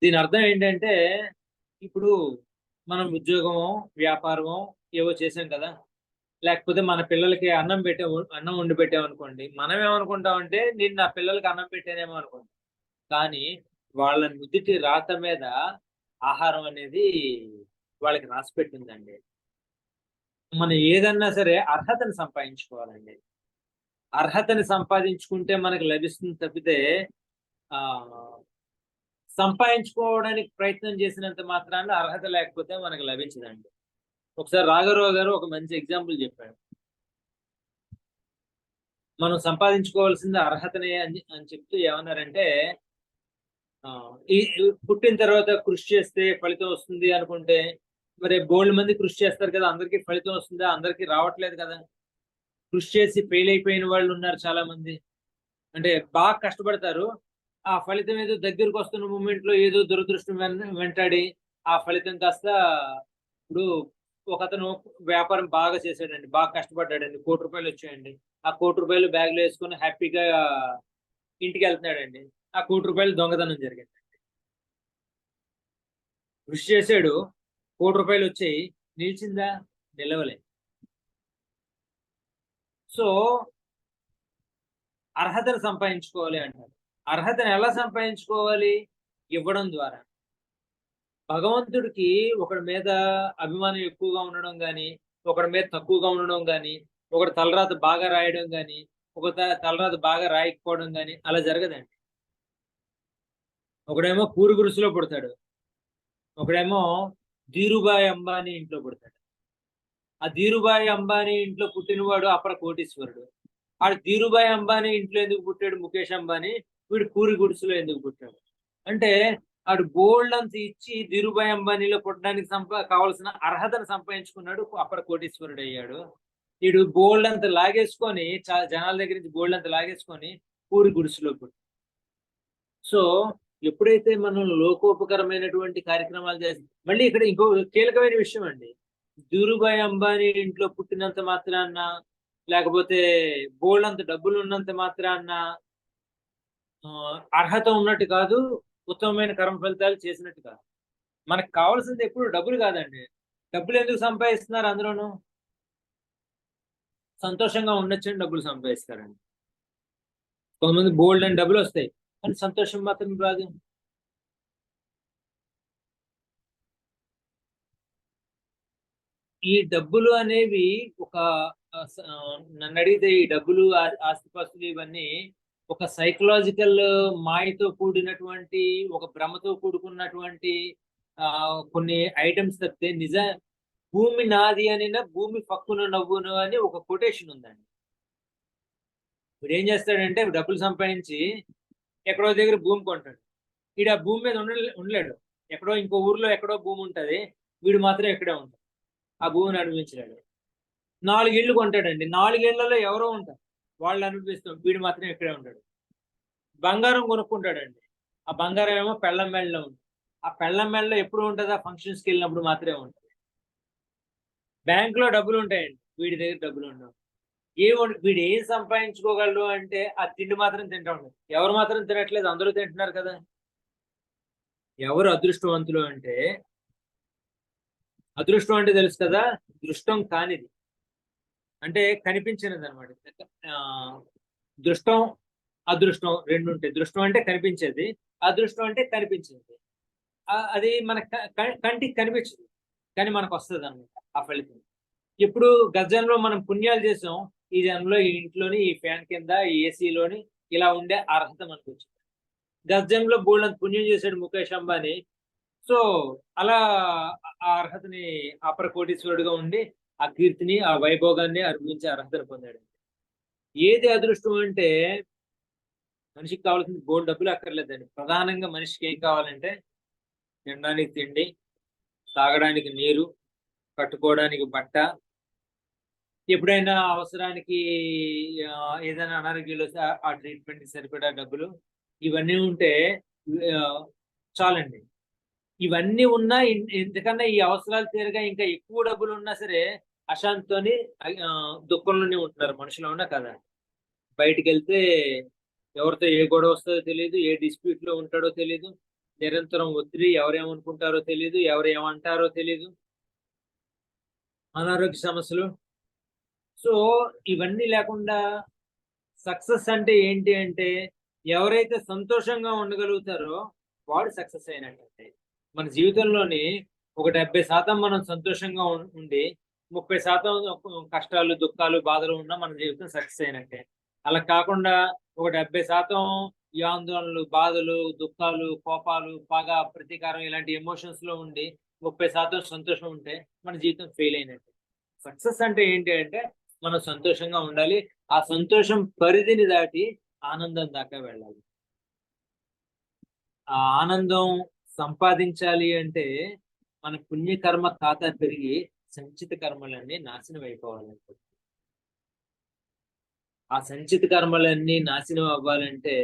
దీని అర్థం ఏంటంటే ఇప్పుడు మనం ఉద్యోగమో వ్యాపారమో ఏవో చేసాం కదా, లేకపోతే మన పిల్లలకి అన్నం వండి పెట్టామనుకోండి, మనం ఏమనుకుంటామంటే నేను నా పిల్లలకి అన్నం పెట్టానేమో అనుకుంటాం. కానీ వాళ్ళ నుదిటి రాత మీద ఆహారం అనేది వాళ్ళకి రాసి పెట్టిందండి. మనం ఏదన్నా సరే అర్హతని సంపాదించుకోవాలండి. అర్హతని సంపాదించుకుంటే మనకు లభిస్తుంది తప్పితే సంపాదించుకోవడానికి ప్రయత్నం చేసినంత మాత్రాన అర్హత లేకపోతే మనకు లభించదండి. ఒకసారి రాఘవరావు గారు ఒక మంచి ఎగ్జాంపుల్ చెప్పారు. మనం సంపాదించుకోవాల్సింది అర్హతనే అని చెప్తూ ఏమన్నారంటే ఈ పుట్టిన తర్వాత కృషి చేస్తే ఫలితం వస్తుంది అనుకుంటే మరి బోల్డ్ మంది కృషి చేస్తారు కదా, అందరికీ ఫలితం వస్తుందా? అందరికీ రావట్లేదు కదా. కృషి చేసి ఫెయిల్ అయిపోయిన వాళ్ళు ఉన్నారు చాలా మంది. అంటే బాగా కష్టపడతారు, ఆ ఫలితం ఏదో దగ్గరకు వస్తున్న మూమెంట్ లో ఏదో దురదృష్టం వెంటాడి ఆ ఫలితం కాస్త, ఇప్పుడు ఒకతను వ్యాపారం బాగా చేశాడండి, బాగా కష్టపడ్డాడండి, ₹1,00,00,000 వచ్చాయండి. ఆ ₹1,00,00,000 బ్యాగ్ లో వేసుకుని హ్యాపీగా ఇంటికి వెళ్తున్నాడండి. ఆ ₹1,00,00,000 దొంగతనం జరిగింది. కృషి చేశాడు, ₹1,00,00,000 వచ్చాయి, నిలిచిందా? నిలవలే. సో అర్హతను సంపాదించుకోవాలి అంటారు. అర్హతను ఎలా సంపాదించుకోవాలి? ఇవ్వడం ద్వారా. భగవంతుడికి ఒకడి మీద అభిమానం ఎక్కువగా ఉండడం కానీ, ఒకడి మీద తక్కువగా ఉండడం కానీ, ఒకటి తలరాత బాగా రాయడం కానీ, ఒక తలరాత బాగా రాయకపోవడం కానీ అలా జరగదండి. ఒకడేమో పూరి గురుసులో పుడతాడు, ఒకడేమో ధీరుభాయ్ అంబానీ ఇంట్లో పుడతాడు. ఆ ధీరుభాయ్ అంబానీ ఇంట్లో పుట్టినవాడు అపర కోటీశ్వరుడు. ఆడు ధీరుభాయ్ అంబానీ ఇంట్లో ఎందుకు పుట్టాడు? ముఖేష్ అంబానీ. వీడు పూరి గుడిసెలో ఎందుకు పుట్టాడు? అంటే ఆడు బోల్డ్ అంత ఇచ్చి ధీరుభాయ్ అంబానీలో పుట్టడానికి కావాల్సిన అర్హతను సంపాదించుకున్నాడు, అపర కోటీశ్వరుడు అయ్యాడు. వీడు బోల్డ్ అంత లాగేసుకొని జనాల దగ్గర నుంచి బోల్డ్ అంత లాగేసుకొని పూరి గుడిసెలో పుట్టాడు. సో ఎప్పుడైతే మనం లోకోపకరమైనటువంటి కార్యక్రమాలు చేస్తాం, మళ్ళీ ఇక్కడ ఇంకో కీలకమైన విషయం అండి, ధీరుభాయ్ అంబానీ ఇంట్లో పుట్టినంత మాత్రాన్న, లేకపోతే బోల్డ్ అంత డబ్బులు ఉన్నంత మాత్రాన్న అర్హత ఉన్నట్టు కాదు, ఉత్తమమైన కర్మ ఫలితాలు చేసినట్టు కాదు. మనకు కావాల్సింది ఎప్పుడు డబ్బులు కాదండి. డబ్బులు ఎందుకు సంపాదిస్తున్నారు? అందులోనూ సంతోషంగా ఉండొచ్చని డబ్బులు సంపాదిస్తారండి. కొంతమంది బోల్డ్ అని డబ్బులు వస్తాయి కానీ సంతోషం మాత్రం రాదు. ఈ డబ్బులు అనేవి నన్ను అడిగితే ఈ డబ్బులు ఆస్తిపాస్తులు ఇవన్నీ ఒక సైకలాజికల్ మాయతో కూడినటువంటి, ఒక భ్రమతో కూడుకున్నటువంటి కొన్ని ఐటమ్స్ తప్పితే భూమి నాది అనినా భూమి పక్కున నవ్వును అని ఒక కొటేషన్ ఉందండి. ఇప్పుడు ఏం చేస్తాడంటే డబ్బులు సంపాదించి ఎక్కడో దగ్గర భూమి కొంటాడు. వీడు ఆ భూమి మీద ఉండలేడు, ఎక్కడో ఇంకో ఊర్లో ఎక్కడో భూమి ఉంటుంది, వీడు మాత్రం ఇక్కడే ఉంటాడు, ఆ భూమిని అనుభవించలేడు. 4 ఇళ్ళు కొంటాడండి, 4 ఇళ్లలో ఎవరో ఉంటారు, వాళ్ళు అనుభవిస్తాం, వీడు మాత్రం ఇక్కడే ఉంటాడు. బంగారం కొనుక్కుంటాడండి, ఆ బంగారం ఏమో పెళ్ళం మెళ్ళలో ఉంటుంది, ఆ పెళ్ళం మెళ్ళలో ఎప్పుడు ఉంటుందా? ఫంక్షన్స్కి వెళ్ళినప్పుడు మాత్రమే ఉంటుంది. బ్యాంకులో డబ్బులు ఉంటాయండి, వీడి దగ్గర డబ్బులు ఉండవు. వీడు ఏం సంపాదించుకోగలడు అంటే ఆ తిండి మాత్రం తింటా ఉండదు. ఎవరు మాత్రం తినట్లేదు? అందరూ తింటున్నారు కదా. ఎవరు అదృష్టవంతులు అంటే, అదృష్టం అంటే తెలుసు కదా, దృష్టం కానిది అంటే కనిపించినది అనమాట. దృష్టం అదృష్టం రెండు ఉంటాయి. దృష్టం అంటే కనిపించేది, అదృష్టం అంటే కనిపించేది. అది మన కంటికి కనిపించదు కానీ మనకు వస్తుంది అనమాట ఆ ఫలితం. ఇప్పుడు గత జన్మలో మనం పుణ్యాలు చేసాం, ఈ జన్మలో ఈ ఇంట్లోని ఈ ఫ్యాన్ కింద ఈ ఏసీలోని ఇలా ఉండే అర్హత మనకు వచ్చింది. గత జన్మలో బోల్డ్ పుణ్యం చేశాడు ముఖేష్ అంబానీ, సో అలా ఆ అర్హతని అపర కోటీశ్వరుడుగా ఉండి ఆ కీర్తిని ఆ వైభోగాన్ని అనుభవించే అర్హతను పొందాడు. ఏది అదృష్టం అంటే మనిషికి కావాల్సిన బోల్డ్ డబ్బులు అక్కర్లేదండి. ప్రధానంగా మనిషికి ఏం కావాలంటే తినడానికి తిండి, తాగడానికి నీరు, కట్టుకోవడానికి బట్ట, ఎప్పుడైనా అవసరానికి ఏదైనా అనారోగ్యాలు వస్తే ఆ ట్రీట్మెంట్కి సరిపడా డబ్బులు, ఇవన్నీ ఉంటే చాలండి. ఇవన్నీ ఉన్నా ఎందుకన్నా ఈ అవసరాలు తీరగా ఇంకా ఎక్కువ డబ్బులు ఉన్నా సరే అశాంతితోని దుఃఖంలోనే ఉంటున్నారు మనుషులు, ఉన్నా కదా. బయటికి వెళ్తే ఎవరితో ఏ గొడవ వస్తుందో తెలియదు, ఏ డిస్ప్యూట్ లో ఉంటాడో తెలియదు, నిరంతరం ఒత్తిడి, ఎవరేమనుకుంటారో తెలియదు, ఎవరు ఏమంటారో తెలియదు, అనారోగ్య సమస్యలు. సో ఇవన్నీ లేకుండా సక్సెస్ అంటే ఏంటి అంటే, ఎవరైతే సంతోషంగా ఉండగలుగుతారో వాడు సక్సెస్ అయినట్టే. మన జీవితంలోని ఒక 70% మనం సంతోషంగా ఉండి 30% కష్టాలు, దుఃఖాలు, బాధలు ఉన్నా మన జీవితం సక్సెస్ అయినట్టే. అలా కాకుండా ఒక 70% ఈ ఆందోళనలు, బాధలు, దుఃఖాలు, కోపాలు, పగ, ప్రతీకారం ఇలాంటి ఎమోషన్స్ లో ఉండి 30% సంతోషం ఉంటే మన జీవితం ఫెయిల్ అయినట్టే. సక్సెస్ అంటే ఏంటి అంటే మనం సంతోషంగా ఉండాలి, ఆ సంతోషం పరిధిని దాటి ఆనందం దాకా వెళ్ళాలి. ఆ ఆనందం సంపాదించాలి అంటే మన పుణ్యకర్మ ఖాతా పెరిగి సంచిత కర్మలన్నీ నాశనం అయిపోవాలంటే, ఆ సంచిత కర్మలన్నీ నాశనం అవ్వాలంటే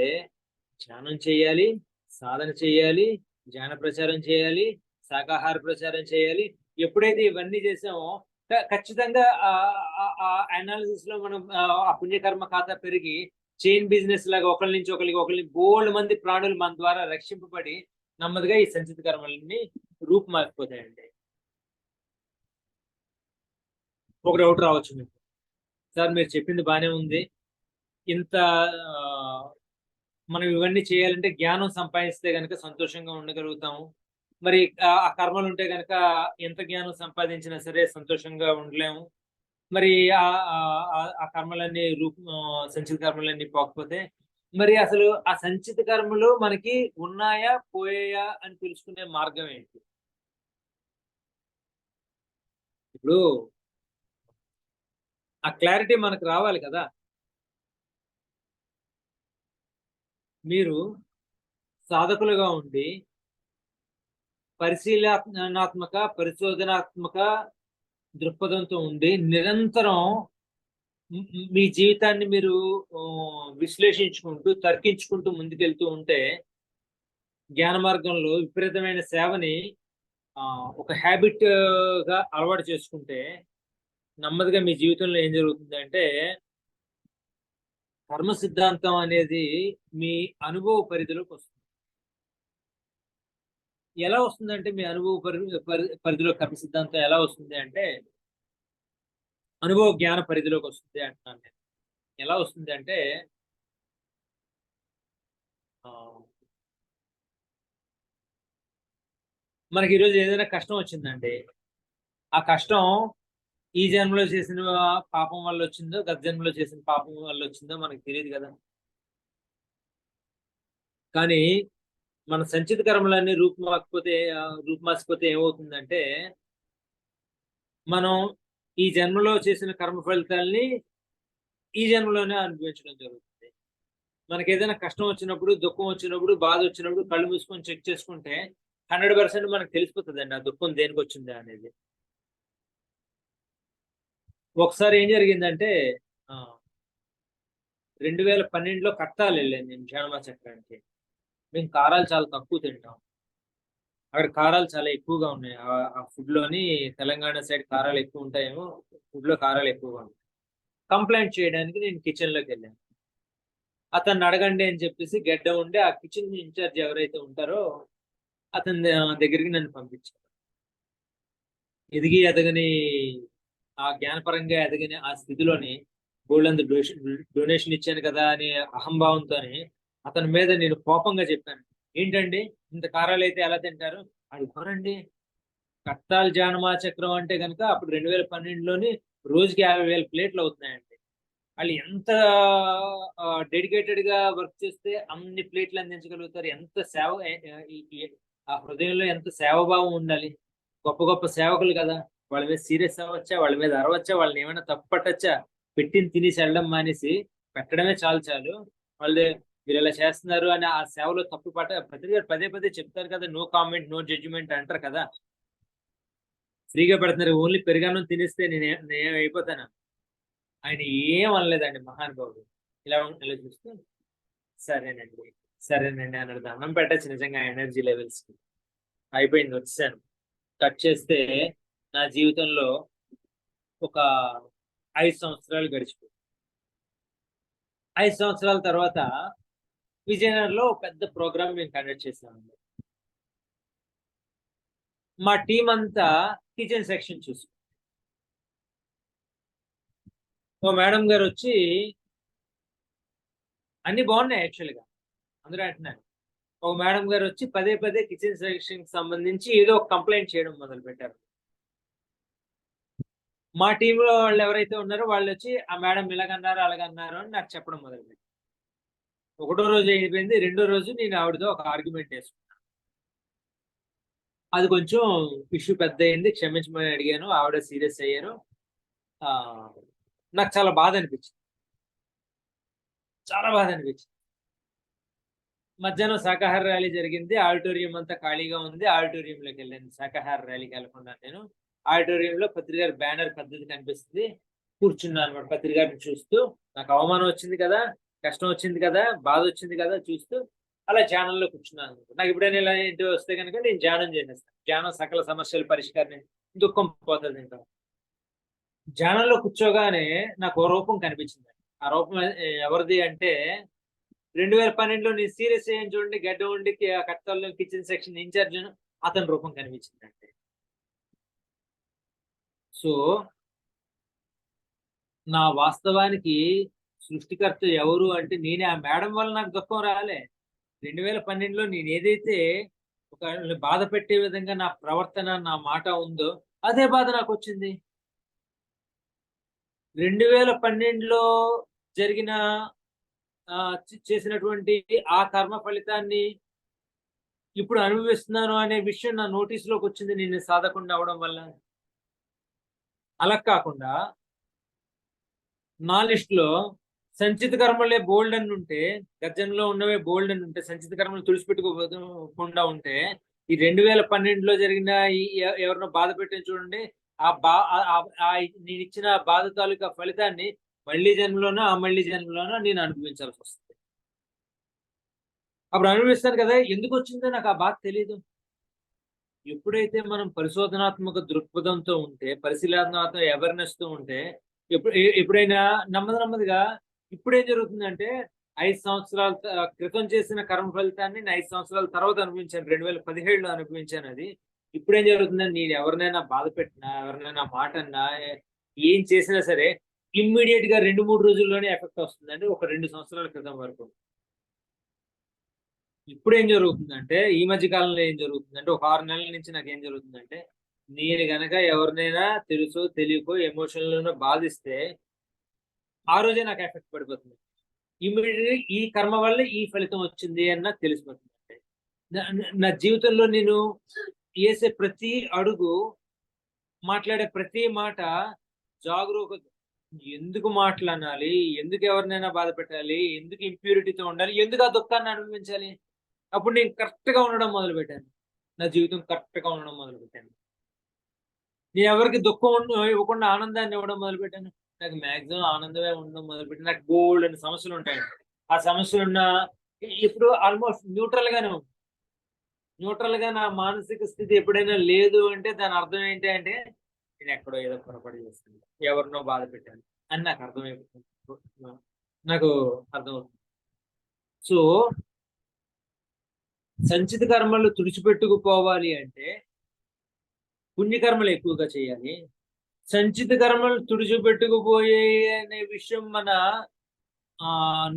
ధ్యానం చేయాలి, సాధన చేయాలి, జ్ఞాన ప్రచారం చేయాలి, శాకాహార ప్రచారం చేయాలి. ఎప్పుడైతే ఇవన్నీ చేసామో ఖచ్చితంగా ఆ అనాలిసిస్ లో మనం ఆ పుణ్యకర్మ ఖాతా పెరిగి చైన్ బిజినెస్ లాగా ఒకరి నుంచి ఒకరికి బోల్డ్ మంది ప్రాణులు మన ద్వారా రక్షింపబడి నెమ్మదిగా ఈ సంచిత కర్మలన్నీ రూపుమారిపోతాయండి. ఒక డౌట్ రావచ్చు మీకు, సార్ మీరు చెప్పింది బాగానే ఉంది, ఇంత మనం ఇవన్నీ చేయాలంటే జ్ఞానం సంపాదిస్తే కనుక సంతోషంగా ఉండగలుగుతాము, మరి ఆ కర్మలు ఉంటే కనుక ఎంత జ్ఞానం సంపాదించినా సరే సంతోషంగా ఉండలేము. మరి ఆ కర్మలన్నీ సంచిత కర్మలన్నీ పోకపోతే మరి అసలు ఆ సంచిత కర్మలు మనకి ఉన్నాయా పోయాయా అని తెలుసుకునే మార్గం ఏంటి? ఇప్పుడు ఆ క్లారిటీ మనకు రావాలి కదా. మీరు సాధకులుగా ఉండి పరిశీలనాత్మక, పరిశోధనాత్మక దృక్పథంతో ఉండి నిరంతరం మీ జీవితాన్ని మీరు విశ్లేషించుకుంటూ, తర్కించుకుంటూ ముందుకెళ్తూ ఉంటే జ్ఞాన మార్గంలో విపరీతమైన సేవని ఒక హ్యాబిట్ గా అలవాటు చేసుకుంటే నెమ్మదిగా మీ జీవితంలో ఏం జరుగుతుందంటే కర్మ సిద్ధాంతం అనేది మీ అనుభవ పరిధిలోకి వస్తుంది. ఎలా వస్తుందంటే మీ అనుభవ పరిధిలో కర్మ సిద్ధాంతం ఎలా వస్తుంది అంటే అనుభవ జ్ఞాన పరిధిలోకి వస్తుంది అంటున్నాను నేను. ఎలా వస్తుంది అంటే మనకి ఈరోజు ఏదైనా కష్టం వచ్చిందండి, ఆ కష్టం ఈ జన్మలో చేసిన పాపం వల్ల వచ్చిందో గత జన్మలో చేసిన పాపం వల్ల వచ్చిందో మనకు తెలియదు కదా. కానీ మన సంచిత కర్మలన్నీ రూపుమాసిపోతే ఏమవుతుందంటే మనం ఈ జన్మలో చేసిన కర్మ ఫలితాలని ఈ జన్మలోనే అనుభవించడం జరుగుతుంది. మనకి ఏదైనా కష్టం వచ్చినప్పుడు, దుఃఖం వచ్చినప్పుడు, బాధ వచ్చినప్పుడు కళ్ళు మూసుకొని చెక్ చేసుకుంటే 100% మనకు తెలిసిపోతుందండి ఆ దుఃఖం దేనికి వచ్చిందా అనేది. ఒకసారి ఏం జరిగిందంటే 2012లో కట్టాలి వెళ్ళాను నేను ధ్యానమా చక్రానికి. మేము కారాలు చాలా తక్కువ తింటాం, అక్కడ కారాలు చాలా ఎక్కువగా ఉన్నాయి. ఆ ఫుడ్ లోని తెలంగాణ సైడ్ కారాలు ఎక్కువ ఉంటాయేమో, ఫుడ్ లో కారాలు ఎక్కువగా ఉంటాయి. కంప్లైంట్ చేయడానికి నేను కిచెన్ లోకి వెళ్ళాను. అతన్ని అడగండి అని చెప్పేసి గెడ్డ ఉండి ఆ కిచెన్ ఇన్ఛార్జ్ ఎవరైతే ఉంటారో అతని దగ్గరికి నన్ను పంపించారు. ఎదగని ఆ జ్ఞానపరంగా ఎదగని ఆ స్థితిలోని గోల్డ్ డొనేషన్ ఇచ్చాను కదా అని అహంభావంతో అతని మీద నేను కోపంగా చెప్పాను. ఏంటండి ఇంత కారాలు అయితే ఎలా తింటారు? అడుగుతారండి. కట్టాల్ జానమా చక్రం అంటే కనుక అప్పుడు 2012లోని రోజుకి 50,000 ప్లేట్లు అవుతున్నాయండి. వాళ్ళు ఎంత డెడికేటెడ్ గా వర్క్ చేస్తే అన్ని ప్లేట్లు అందించగలుగుతారు. ఎంత సేవ, ఆ హృదయంలో ఎంత సేవభావం ఉండాలి. గొప్ప గొప్ప సేవకులు కదా, వాళ్ళ మీద సీరియస్ అవ్వచ్చా, వాళ్ళ మీద అరవచ్చా, వాళ్ళని ఏమైనా తప్పు పట్టచ్చా? పెట్టింది తినేసి వెళ్ళడం మానేసి పెట్టడమే చాలు. వాళ్ళు మీరు ఇలా చేస్తున్నారు అని ఆ సేవలో తప్పు పత్రిక గారు పదే పదే చెప్తారు కదా, నో కామెంట్ నో జడ్జిమెంట్ అంటారు కదా. ఫ్రీగా పెడుతున్నారు, ఓన్లీ పెరుగన్నం తినేస్తే నేను అయిపోతాను. ఆయన ఏం అనలేదండి మహానుభావుడు. ఇలా చూస్తూ సరేనండి సరేనండి అన్నాడు. దండం పెట్టచ్చు నిజంగా ఎనర్జీ లెవెల్స్ కి. అయిపోయింది, వచ్చాను. కట్ చేస్తే నా జీవితంలో ఒక 5 సంవత్సరాలు గడిచిపోయింది. 5 సంవత్సరాల తర్వాత విజయనగరంలో పెద్ద ప్రోగ్రామ్ మేము కండక్ట్ చేసామండి. మా టీం అంతా కిచెన్ సెక్షన్ చూసుకుంది. ఓ మేడం గారు వచ్చి, అన్ని బాగున్నాయి యాక్చువల్గా, అందరూ అంటున్నారు. ఒక మేడం గారు వచ్చి పదే పదే కిచెన్ సెక్షన్ కి సంబంధించి ఏదో ఒక కంప్లైంట్ చేయడం మొదలు పెట్టారు. మా టీంలో వాళ్ళు ఎవరైతే ఉన్నారో వాళ్ళు వచ్చి ఆ మేడం ఇలాగన్నారు అలాగన్నారు అని నాకు చెప్పడం మొదలు పెట్టారు. ఒకటో రోజు అయిపోయింది, రెండో రోజు నేను ఆవిడతో ఒక ఆర్గ్యుమెంట్ వేసుకున్నాను. అది కొంచెం ఇష్యూ పెద్ద అయింది, క్షమించమని అడిగాను. ఆవిడ సీరియస్ అయ్యారు. నాకు చాలా బాధ అనిపించింది, చాలా బాధ అనిపించింది. మధ్యాహ్నం శాకాహార ర్యాలీ జరిగింది. ఆడిటోరియం అంతా ఖాళీగా ఉంది. ఆడిటోరియంలోకి వెళ్ళాను. శాకాహార ర్యాలీకి వెళ్ళకుండా నేను ఆడిటోరియంలో పత్రిక బ్యానర్ పద్ధతి కనిపిస్తుంది, కూర్చున్నాను అనమాట. పత్రికని చూస్తూ నాకు అవమానం వచ్చింది కదా, కష్టం వచ్చింది కదా, బాధ వచ్చింది కదా చూస్తూ అలా ధ్యానంలో కూర్చున్నాను. నాకు ఎప్పుడైనా ఇలా ఇంటి వస్తే కనుక నేను ధ్యానం చేసేస్తాను. ధ్యానం సకల సమస్యల పరిష్కారం, దుఃఖం పోతుంది. ఇంకా ధ్యానంలో కూర్చోగానే నాకు ఓ రూపం కనిపించింది. ఆ రూపం ఎవరిది అంటే 2012లో నేను సీరియస్ అయ్యాను చూడండి, గడ్డ ఉండి కట్టల్లో కిచెన్ సెక్షన్ ఇన్ఛార్జ్, అతని రూపం కనిపించింది అంటే. సో నా వాస్తవానికి సృష్టికర్త ఎవరు అంటే నేనే. ఆ మేడం వల్ల నాకు దుఃఖం రాలే. 2012లో నేను ఏదైతే ఒక బాధ పెట్టే విధంగా నా ప్రవర్తన నా మాట ఉందో అదే బాధ నాకు వచ్చింది. 2012లో జరిగిన చేసినటువంటి ఆ కర్మ ఫలితాన్ని ఇప్పుడు అనుభవిస్తున్నాను అనే విషయం నా నోటీసులోకి వచ్చింది నేను సాధకుండా అవడం వల్ల. అలా కాకుండా నా లిస్టులో సంచిత కర్మలే బోల్డ్ అని ఉంటే, గర్జనలో ఉన్నవే బోల్డ్ అని ఉంటే, సంచిత కర్మలు తుడిచిపెట్టుకోకుండా ఉంటే, ఈ 2012లో జరిగిన ఎవరినో బాధ పెట్టిన చూడండి, నేను ఇచ్చిన బాధ తాలూకా ఫలితాన్ని మళ్ళీ జన్మలోనో ఆ మళ్ళీ జన్మలోనో నేను అనుభవించాల్సి వస్తుంది. అప్పుడు అనుభవిస్తాను కదా, ఎందుకు వచ్చిందో నాకు ఆ బాధ తెలియదు. ఎప్పుడైతే మనం పరిశోధనాత్మక దృక్పథంతో ఉంటే, పరిశీలనాత్మక అవేర్నెస్ తో ఉంటే, ఎప్పుడైనా నెమ్మదిగా ఇప్పుడేం జరుగుతుందంటే 5 సంవత్సరాల క్రితం చేసిన కర్మ ఫలితాన్ని నేను 5 సంవత్సరాల తర్వాత అనుభవించాను. 2017లో అనుభవించాను. అది ఇప్పుడేం జరుగుతుందని నేను ఎవరినైనా బాధ పెట్టినా, ఎవరినైనా మాట అన్నా, ఏం చేసినా సరే ఇమ్మీడియట్ గా 2-3 రోజుల్లోనే ఎఫెక్ట్ వస్తుందండి. ఒక 2 సంవత్సరాల క్రితం వరకు. ఇప్పుడు ఏం జరుగుతుందంటే, ఈ మధ్య కాలంలో ఏం జరుగుతుందంటే, ఒక 6 నెలల నుంచి నాకు ఏం జరుగుతుందంటే, నేను గనక ఎవరినైనా తెలుసో తెలియకో ఎమోషన్లోనో బాధిస్తే ఆ రోజే నాకు ఎఫెక్ట్ పడిపోతుంది. ఇమ్మీడియట్గా ఈ కర్మ వల్ల ఈ ఫలితం వచ్చింది అని నాకు తెలిసిపోతుంది. నా జీవితంలో నేను వేసే ప్రతి అడుగు, మాట్లాడే ప్రతి మాట జాగరూకత. ఎందుకు మాట్లాడాలి, ఎందుకు ఎవరినైనా బాధ పెట్టాలి, ఎందుకు ఇంప్యూరిటీతో ఉండాలి, ఎందుకు ఆ దుఃఖాన్ని అనుభవించాలి. అప్పుడు నేను కరెక్ట్ గా ఉండడం మొదలు పెట్టాను. నా జీవితం కరెక్ట్ గా ఉండడం మొదలు పెట్టాను. నేను ఎవరికి దుఃఖం ఇవ్వకుండా ఆనందాన్ని ఇవ్వడం మొదలు పెట్టాను. నాకు మాక్సిమం ఆనందమే ఉండడం మొదలుపెట్టి, నాకు బోల్డ్ అని సమస్యలు ఉంటాయి. ఆ సమస్యలు ఉన్న ఇప్పుడు ఆల్మోస్ట్ న్యూట్రల్ గానే ఉంది. న్యూట్రల్ గా నా మానసిక స్థితి ఎప్పుడైనా లేదు అంటే దాని అర్థం ఏంటి అంటే, నేను ఎక్కడో ఏదో పొరపాటు చేస్తాను, ఎవరినో బాధ పెట్టాను అని నాకు అర్థమైపోతుంది. నాకు అర్థమవుతుంది. సో సంచిత కర్మలు తుడిచిపెట్టుకుపోవాలి అంటే పుణ్యకర్మలు ఎక్కువగా చేయాలి. సంచిత కర్మలు తుడిచిపెట్టుకుపోయే అనే విషయం మన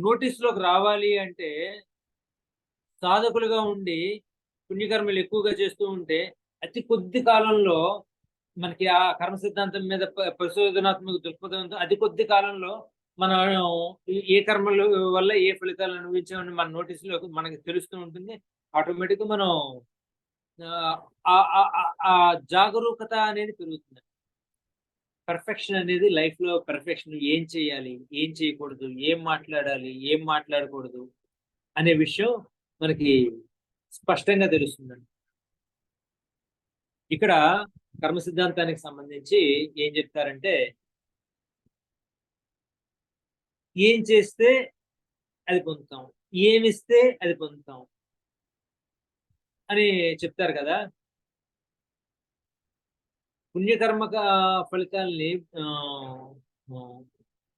నోటీసులోకి రావాలి అంటే సాధకులుగా ఉండి పుణ్యకర్మలు ఎక్కువగా చేస్తూ ఉంటే అతి కొద్ది కాలంలో మనకి ఆ కర్మ సిద్ధాంతం మీద పరిశోధనాత్మక దృక్పథంతో అతి కొద్ది కాలంలో మనం ఏ కర్మల వల్ల ఏ ఫలితాలు అనుభవించామని మన నోటీసులో మనకి తెలుస్తూ ఉంటుంది. ఆటోమేటిక్గా మనం ఆ జాగరూకత అనేది పెరుగుతుంది. పర్ఫెక్షన్ అనేది లైఫ్ లో పర్ఫెక్షన్, ఏం చేయాలి, ఏం చేయకూడదు, ఏం మాట్లాడాలి, ఏం మాట్లాడకూడదు, అనే విషయం మనకి స్పష్టంగా తెలుస్తుందండి. ఇక్కడ కర్మ సిద్ధాంతానికి సంబంధించి ఏం చెప్తారంటే, ఏం చేస్తే అది పొందుతాం, ఏమిస్తే అది పొందుతాం అని చెప్తారు కదా. పుణ్యకర్మ ఫలితాలని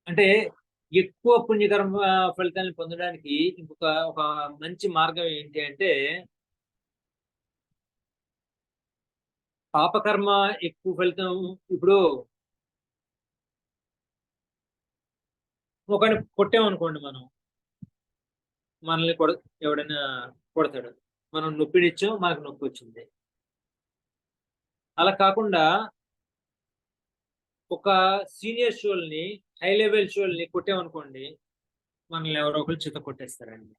అంటే ఎక్కువ పుణ్యకర్మ ఫలితాలను పొందడానికి ఒక మంచి మార్గం ఏంటి అంటే, పాపకర్మ ఎక్కువ ఫలితం. ఇప్పుడు ఒకరిని కొట్టామనుకోండి, మనల్ని ఎవడైనా కొడతాడు, మనం నొప్పినిచ్చాం, మనకు నొప్పి వచ్చింది. అలా కాకుండా ఒక సీనియర్ షోల్ని, హై లెవెల్ షోల్ని కొట్టామనుకోండి, మనల్ని ఎవరో ఒకరు చిత్త కొట్టేస్తారండి.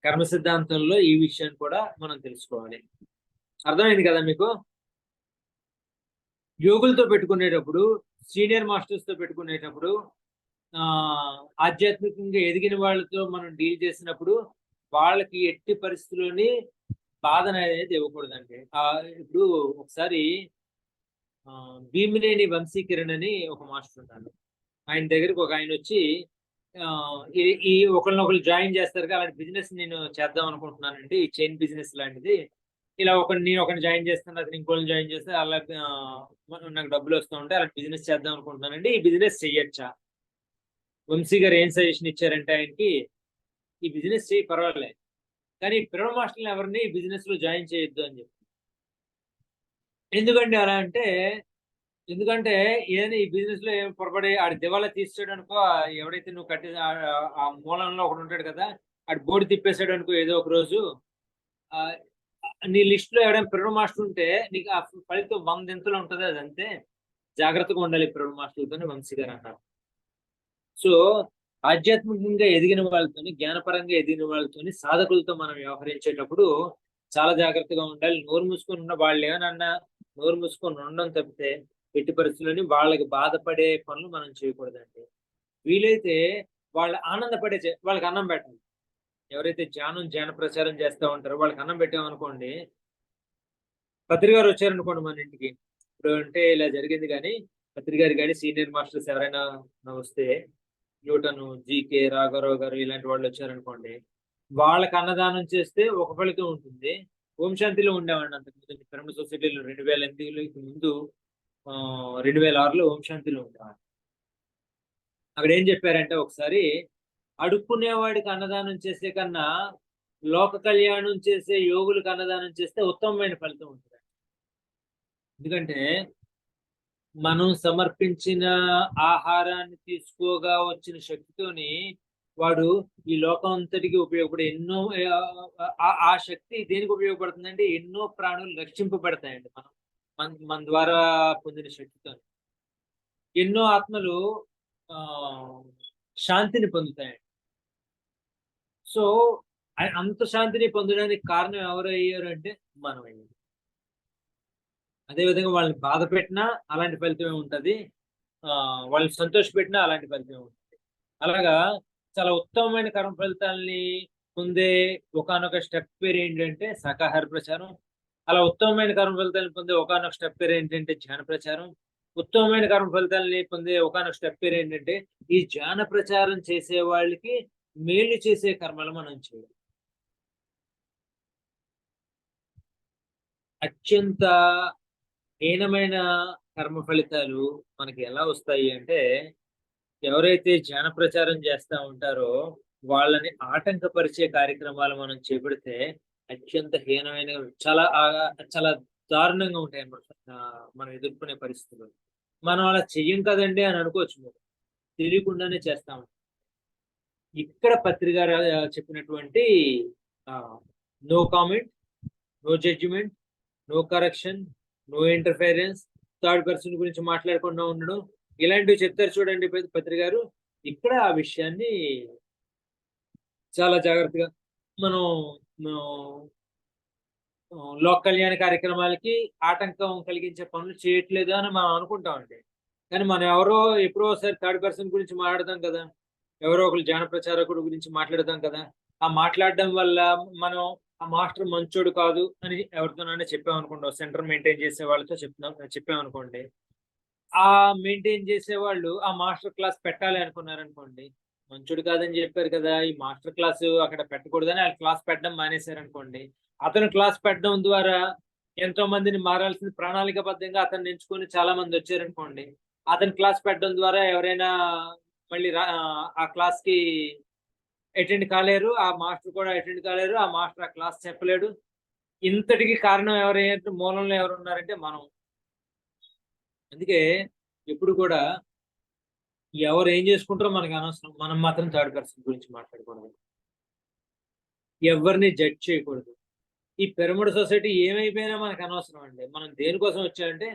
కర్మ సిద్ధాంతంలో ఈ విషయాన్ని కూడా మనం తెలుసుకోవాలి. అర్థమైంది కదా మీకు? యోగులతో పెట్టుకునేటప్పుడు, సీనియర్ మాస్టర్స్ తో పెట్టుకునేటప్పుడు, ఆధ్యాత్మికంగా ఎదిగిన వాళ్ళతో మనం డీల్ చేసినప్పుడు వాళ్ళకి ఎట్టి పరిస్థితుల్లోని బాధన అనేది ఇవ్వకూడదండి. ఇప్పుడు ఒకసారి భీమినేని వంశీకిరణ్ అని ఒక మాస్టర్ ఉన్నాడు. ఆయన దగ్గరికి ఒక ఆయన వచ్చి, ఈ ఒకరినొకరు జాయిన్ చేస్తారు, అలాంటి బిజినెస్ నేను చేద్దాం అనుకుంటున్నానండి, ఈ చైన్ బిజినెస్ లాంటిది. ఇలా నేను ఒకరిని జాయిన్ చేస్తాను, అతను ఇంకోళ్ళని జాయిన్ చేస్తే అలా నాకు డబ్బులు వస్తూ ఉంటాయి, అలాంటి బిజినెస్ చేద్దాం అనుకుంటున్నానండి, ఈ బిజినెస్ చెయ్యొచ్చా? వంశీ గారు ఏం సజెషన్ ఇచ్చారంటే ఆయనకి, ఈ బిజినెస్ చేయి పర్వాలేదు, కానీ పిరమిడ్ మాస్టర్ని ఎవరిని ఈ బిజినెస్ లో జాయిన్ చేయొద్దు అని చెప్పి. ఎందుకండి అలా అంటే, ఎందుకంటే ఏదైనా ఈ బిజినెస్ లో ఏం పొరపడి ఆడి దివాలా తీసాడు అనుకో, ఎవడైతే నువ్వు కట్టి ఆ మూలంలో ఒకడు ఉంటాడు కదా, ఆడి బోర్డు తిప్పేశాడు అనుకో ఏదో ఒక రోజు, నీ లిస్ట్ లో ఎవడైనా పిరమిడ్ మాస్టర్ ఉంటే నీకు ఆ ఫలితం 100 ఇంతలు ఉంటుంది. అదంతే, జాగ్రత్తగా ఉండాలి పిరమిడ్ మాస్టర్లతోనే వంశీ గారు అన్నారు. సో ఆధ్యాత్మికంగా ఎదిగిన వాళ్ళతోని, జ్ఞానపరంగా ఎదిగిన వాళ్ళతోని, సాధకులతో మనం వ్యవహరించేటప్పుడు చాలా జాగ్రత్తగా ఉండాలి. నోరు మూసుకొని ఉన్న వాళ్ళు ఏమన్నా నోరు మూసుకొని ఉండడం తప్పితే ఎట్టి పరిస్థితుల్లోని వాళ్ళకి బాధపడే పనులు మనం చేయకూడదండి. వీలైతే వాళ్ళు ఆనందపడే వాళ్ళకి అన్నం పెట్టాలి. ఎవరైతే జ్ఞాన ప్రచారం చేస్తూ ఉంటారో వాళ్ళకి అన్నం పెట్టామనుకోండి. పత్రి గారు వచ్చారనుకోండి మన ఇంటికి, ఇప్పుడు అంటే ఇలా జరిగింది, కానీ పత్రి గారు కానీ సీనియర్ మాస్టర్స్ ఎవరైనా వస్తే, న్యూటన్, జీకే, రాఘవరావు గారు ఇలాంటి వాళ్ళు వచ్చారనుకోండి, వాళ్ళకి అన్నదానం చేస్తే ఒక ఫలితం ఉంటుంది. ఓం శాంతిలో ఉండేవాడిని అంతకుముందు పిరమిడ్ సొసైటీలో 2008 ముందు, 2006లో ఓం శాంతిలో ఉండేవాడిని. అక్కడ ఏం చెప్పారంటే, ఒకసారి అడుక్కునేవాడికి అన్నదానం చేసే కన్నా లోక కళ్యాణం చేసే యోగులకు అన్నదానం చేస్తే ఉత్తమమైన ఫలితం ఉంటుంది. ఎందుకంటే మనం సమర్పించిన ఆహారాన్ని తీసుకోగా వచ్చిన శక్తితోని వాడు ఈ లోకం అంతటికి ఉపయోగపడే ఎన్నో, ఆ శక్తి దేనికి ఉపయోగపడుతుందంటే ఎన్నో ప్రాణులు రక్షింపబడతాయండి. మన ద్వారా పొందిన శక్తితో ఎన్నో ఆత్మలు శాంతిని పొందుతాయండి. సో అంత శాంతిని పొందడానికి కారణం ఎవరు అయ్యారు అంటే మనం అయ్యారు. అదేవిధంగా వాళ్ళని బాధ పెట్టినా అలాంటి ఫలితమే ఉంటుంది, వాళ్ళని సంతోష పెట్టినా అలాంటి ఫలితమే ఉంటుంది. అలాగా చాలా ఉత్తమమైన కర్మ ఫలితాలని పొందే ఒకనొక స్టెప్ పేరు ఏంటంటే శాకాహార ప్రచారం. అలా ఉత్తమమైన కర్మ ఫలితాలను పొందే ఒకనొక స్టెప్ పేరు ఏంటంటే ధ్యాన ప్రచారం. ఉత్తమమైన కర్మ ఫలితాలని పొందే ఒకనొక స్టెప్ పేరు ఏంటంటే ఈ ధ్యాన ప్రచారం చేసే వాళ్ళకి మేలు చేసే కర్మలు మనం చేయాలి. అత్యంత హీనమైన కర్మ ఫలితాలు మనకి ఎలా వస్తాయి అంటే, ఎవరైతే ధ్యాన ప్రచారం చేస్తూ ఉంటారో వాళ్ళని ఆటంకపరిచే కార్యక్రమాలు మనం చేపడితే అత్యంత హీనమైన, చాలా దారుణంగా ఉంటాయి అన్నమాట మనం ఎదుర్కొనే పరిస్థితులు. మనం అలా చెయ్యం కదండి అని అనుకోవచ్చు, మీరు తెలియకుండానే చేస్తాము. ఇక్కడ పత్రి గారు చెప్పినటువంటి no comment, no judgement, no correction, no interference, third person గురించి మాట్లాడకుండా ఉండడం, ఇలాంటివి చెప్తారు చూడండి పత్రి గారు. ఇక్కడ ఆ విషయాన్ని చాలా జాగ్రత్తగా మనం లోక కళ్యాణ కార్యక్రమాలకి ఆటంకం కలిగించే పనులు చేయట్లేదు అని మనం అనుకుంటామండి. కానీ మనం ఎప్పుడో ఒకసారి థర్డ్ పర్సన్ గురించి మాట్లాడతాం కదా, ఎవరో ఒకరు ధ్యాన ప్రచారకుడు గురించి మాట్లాడతాం కదా, ఆ మాట్లాడడం వల్ల మనం ఆ మాస్టర్ మంచోడు కాదు అని ఎవరితోనైనా చెప్పామనుకోండి, సెంటర్ మెయింటైన్ చేసే వాళ్ళతో చెప్పామనుకోండి, ఆ మెయింటైన్ చేసే వాళ్ళు ఆ మాస్టర్ క్లాస్ పెట్టాలి అనుకున్నారనుకోండి, మంచోడు కాదని చెప్పారు కదా, ఈ మాస్టర్ క్లాస్ అక్కడ పెట్టకూడదని ఆ క్లాస్ పెట్టడం మానేశారనుకోండి, అతను క్లాస్ పెట్టడం ద్వారా ఎంతో మందిని మారాల్సిన ప్రణాళికబద్ధంగా అతన్ని ఎంచుకొని చాలా మంది వచ్చారనుకోండి, అతని క్లాస్ పెట్టడం ద్వారా ఎవరైనా మళ్ళీ ఆ క్లాస్ కి అటెండ్ కాలేరు, ఆ మాస్టర్ కూడా అటెండ్ కాలేరు, ఆ మాస్టర్ ఆ క్లాస్ చెప్పలేడు. ఇంతటికి కారణం ఎవరైతే మూలంలో ఎవరు ఉన్నారంటే మనం. అందుకే ఎప్పుడు కూడా ఎవరు ఏం చేసుకుంటారో మనకు అనవసరం, మనం మాత్రం థర్డ్ పర్సన్ గురించి మాట్లాడకూడదు, ఎవరిని జడ్జ్ చేయకూడదు. ఈ పిరమిడ్ సొసైటీ ఏమైపోయినా మనకు అనవసరం అండి. మనం దేనికోసం వచ్చామంటే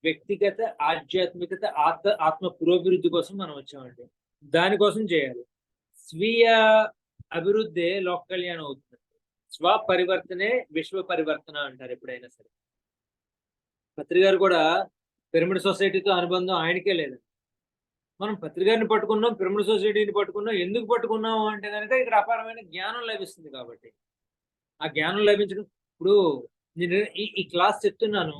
వ్యక్తిగత ఆధ్యాత్మికత ఆత్మ పురోభివృద్ధి కోసం మనం వచ్చామండి. దానికోసం చేయాలి. స్వీయ అభివృద్ధి లోక కళ్యాణం అవుతుంది. స్వపరివర్తనే విశ్వ పరివర్తన అంటారు ఎప్పుడైనా సరే. పత్రిగారు కూడా పిరమిడ్ సొసైటీతో అనుబంధం ఆయనకే లేదండి. మనం పత్రిగారిని పట్టుకున్నాం, పిరమిడ్ సొసైటీని పట్టుకున్నాం. ఎందుకు పట్టుకున్నాము అంటే కనుక ఇక్కడ అపారమైన జ్ఞానం లభిస్తుంది కాబట్టి. ఆ జ్ఞానం లభించడం, ఇప్పుడు నేను ఈ క్లాస్ చెప్తున్నాను,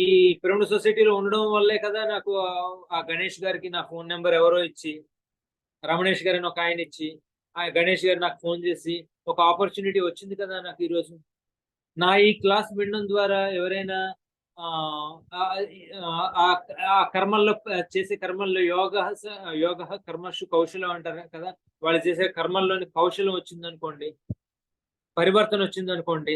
ఈ పిరమిడ్ సొసైటీలో ఉండడం వల్లే కదా నాకు ఆ గణేష్ గారికి నా ఫోన్ నెంబర్ ఎవరో ఇచ్చి, రమణేష్ గారిని ఒక ఆయన ఇచ్చి, ఆ గణేష్ గారు నాకు ఫోన్ చేసి ఒక ఆపర్చునిటీ వచ్చింది కదా నాకు ఈరోజు. నా ఈ క్లాస్ వినడం ద్వారా ఎవరైనా ఆ కర్మల్లో చేసే కర్మల్లో యోగ కర్మషు కౌశలం అంటారు కదా, వాళ్ళు చేసే కర్మల్లోని కౌశలం వచ్చింది అనుకోండి, పరివర్తన వచ్చింది అనుకోండి,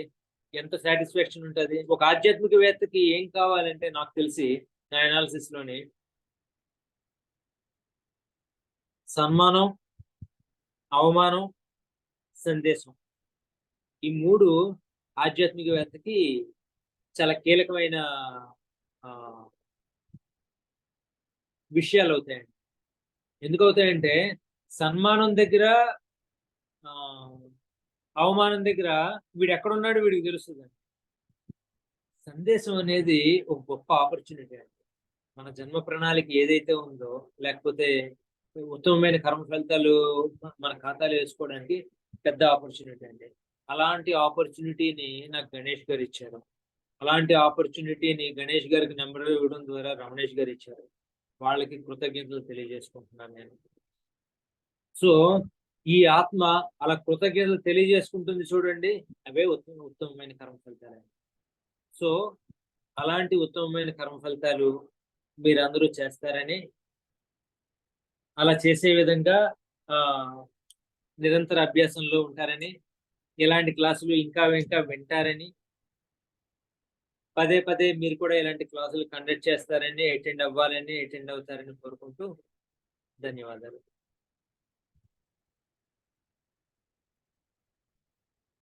ఎంత సాటిస్ఫాక్షన్ ఉంటుంది. ఒక ఆధ్యాత్మికవేత్తకి ఏం కావాలంటే నాకు తెలిసి నా అనాలిసిస్ లోని సన్మానం, అవమానం, సందేశం, ఈ మూడు ఆధ్యాత్మికవేత్తకి చాలా కీలకమైన విషయాలు అవుతాయండి. ఎందుకు అవుతాయంటే సన్మానం దగ్గర, అవమానం దగ్గర వీడు ఎక్కడున్నాడు వీడికి తెలుస్తుంది. సందేశం అనేది ఒక గొప్ప ఆపర్చునిటీ అండి. మన జన్మ ప్రణాళిక ఏదైతే ఉందో, లేకపోతే ఉత్తమమైన కర్మ ఫలితాలు మన ఖాతాలో వేసుకోవడానికి పెద్ద ఆపర్చునిటీ అండి. అలాంటి ఆపర్చునిటీని నాకు గణేష్ గారు ఇచ్చారు. అలాంటి ఆపర్చునిటీని గణేష్ గారికి నెంబర్ ఇవ్వడం ద్వారా రమణేష్ గారు ఇచ్చారు. వాళ్ళకి కృతజ్ఞతలు తెలియజేసుకుంటున్నాను నేను. సో ఈ ఆత్మ అలా కృతజ్ఞతలు తెలియజేసుకుంటుంది చూడండి, అవే ఉత్తమమైన కర్మ ఫలితాలు. సో అలాంటి ఉత్తమమైన కర్మ ఫలితాలు మీరందరూ చేస్తారని, అలా చేసే విధంగా నిరంతర అభ్యాసంలో ఉంటారని, ఇలాంటి క్లాసులు ఇంకా ఇంకా వింటారని, పదే పదే మీరు కూడా ఇలాంటి క్లాసులు కండక్ట్ చేస్తారని, అటెండ్ అవుతారని కోరుకుంటూ ధన్యవాదాలు.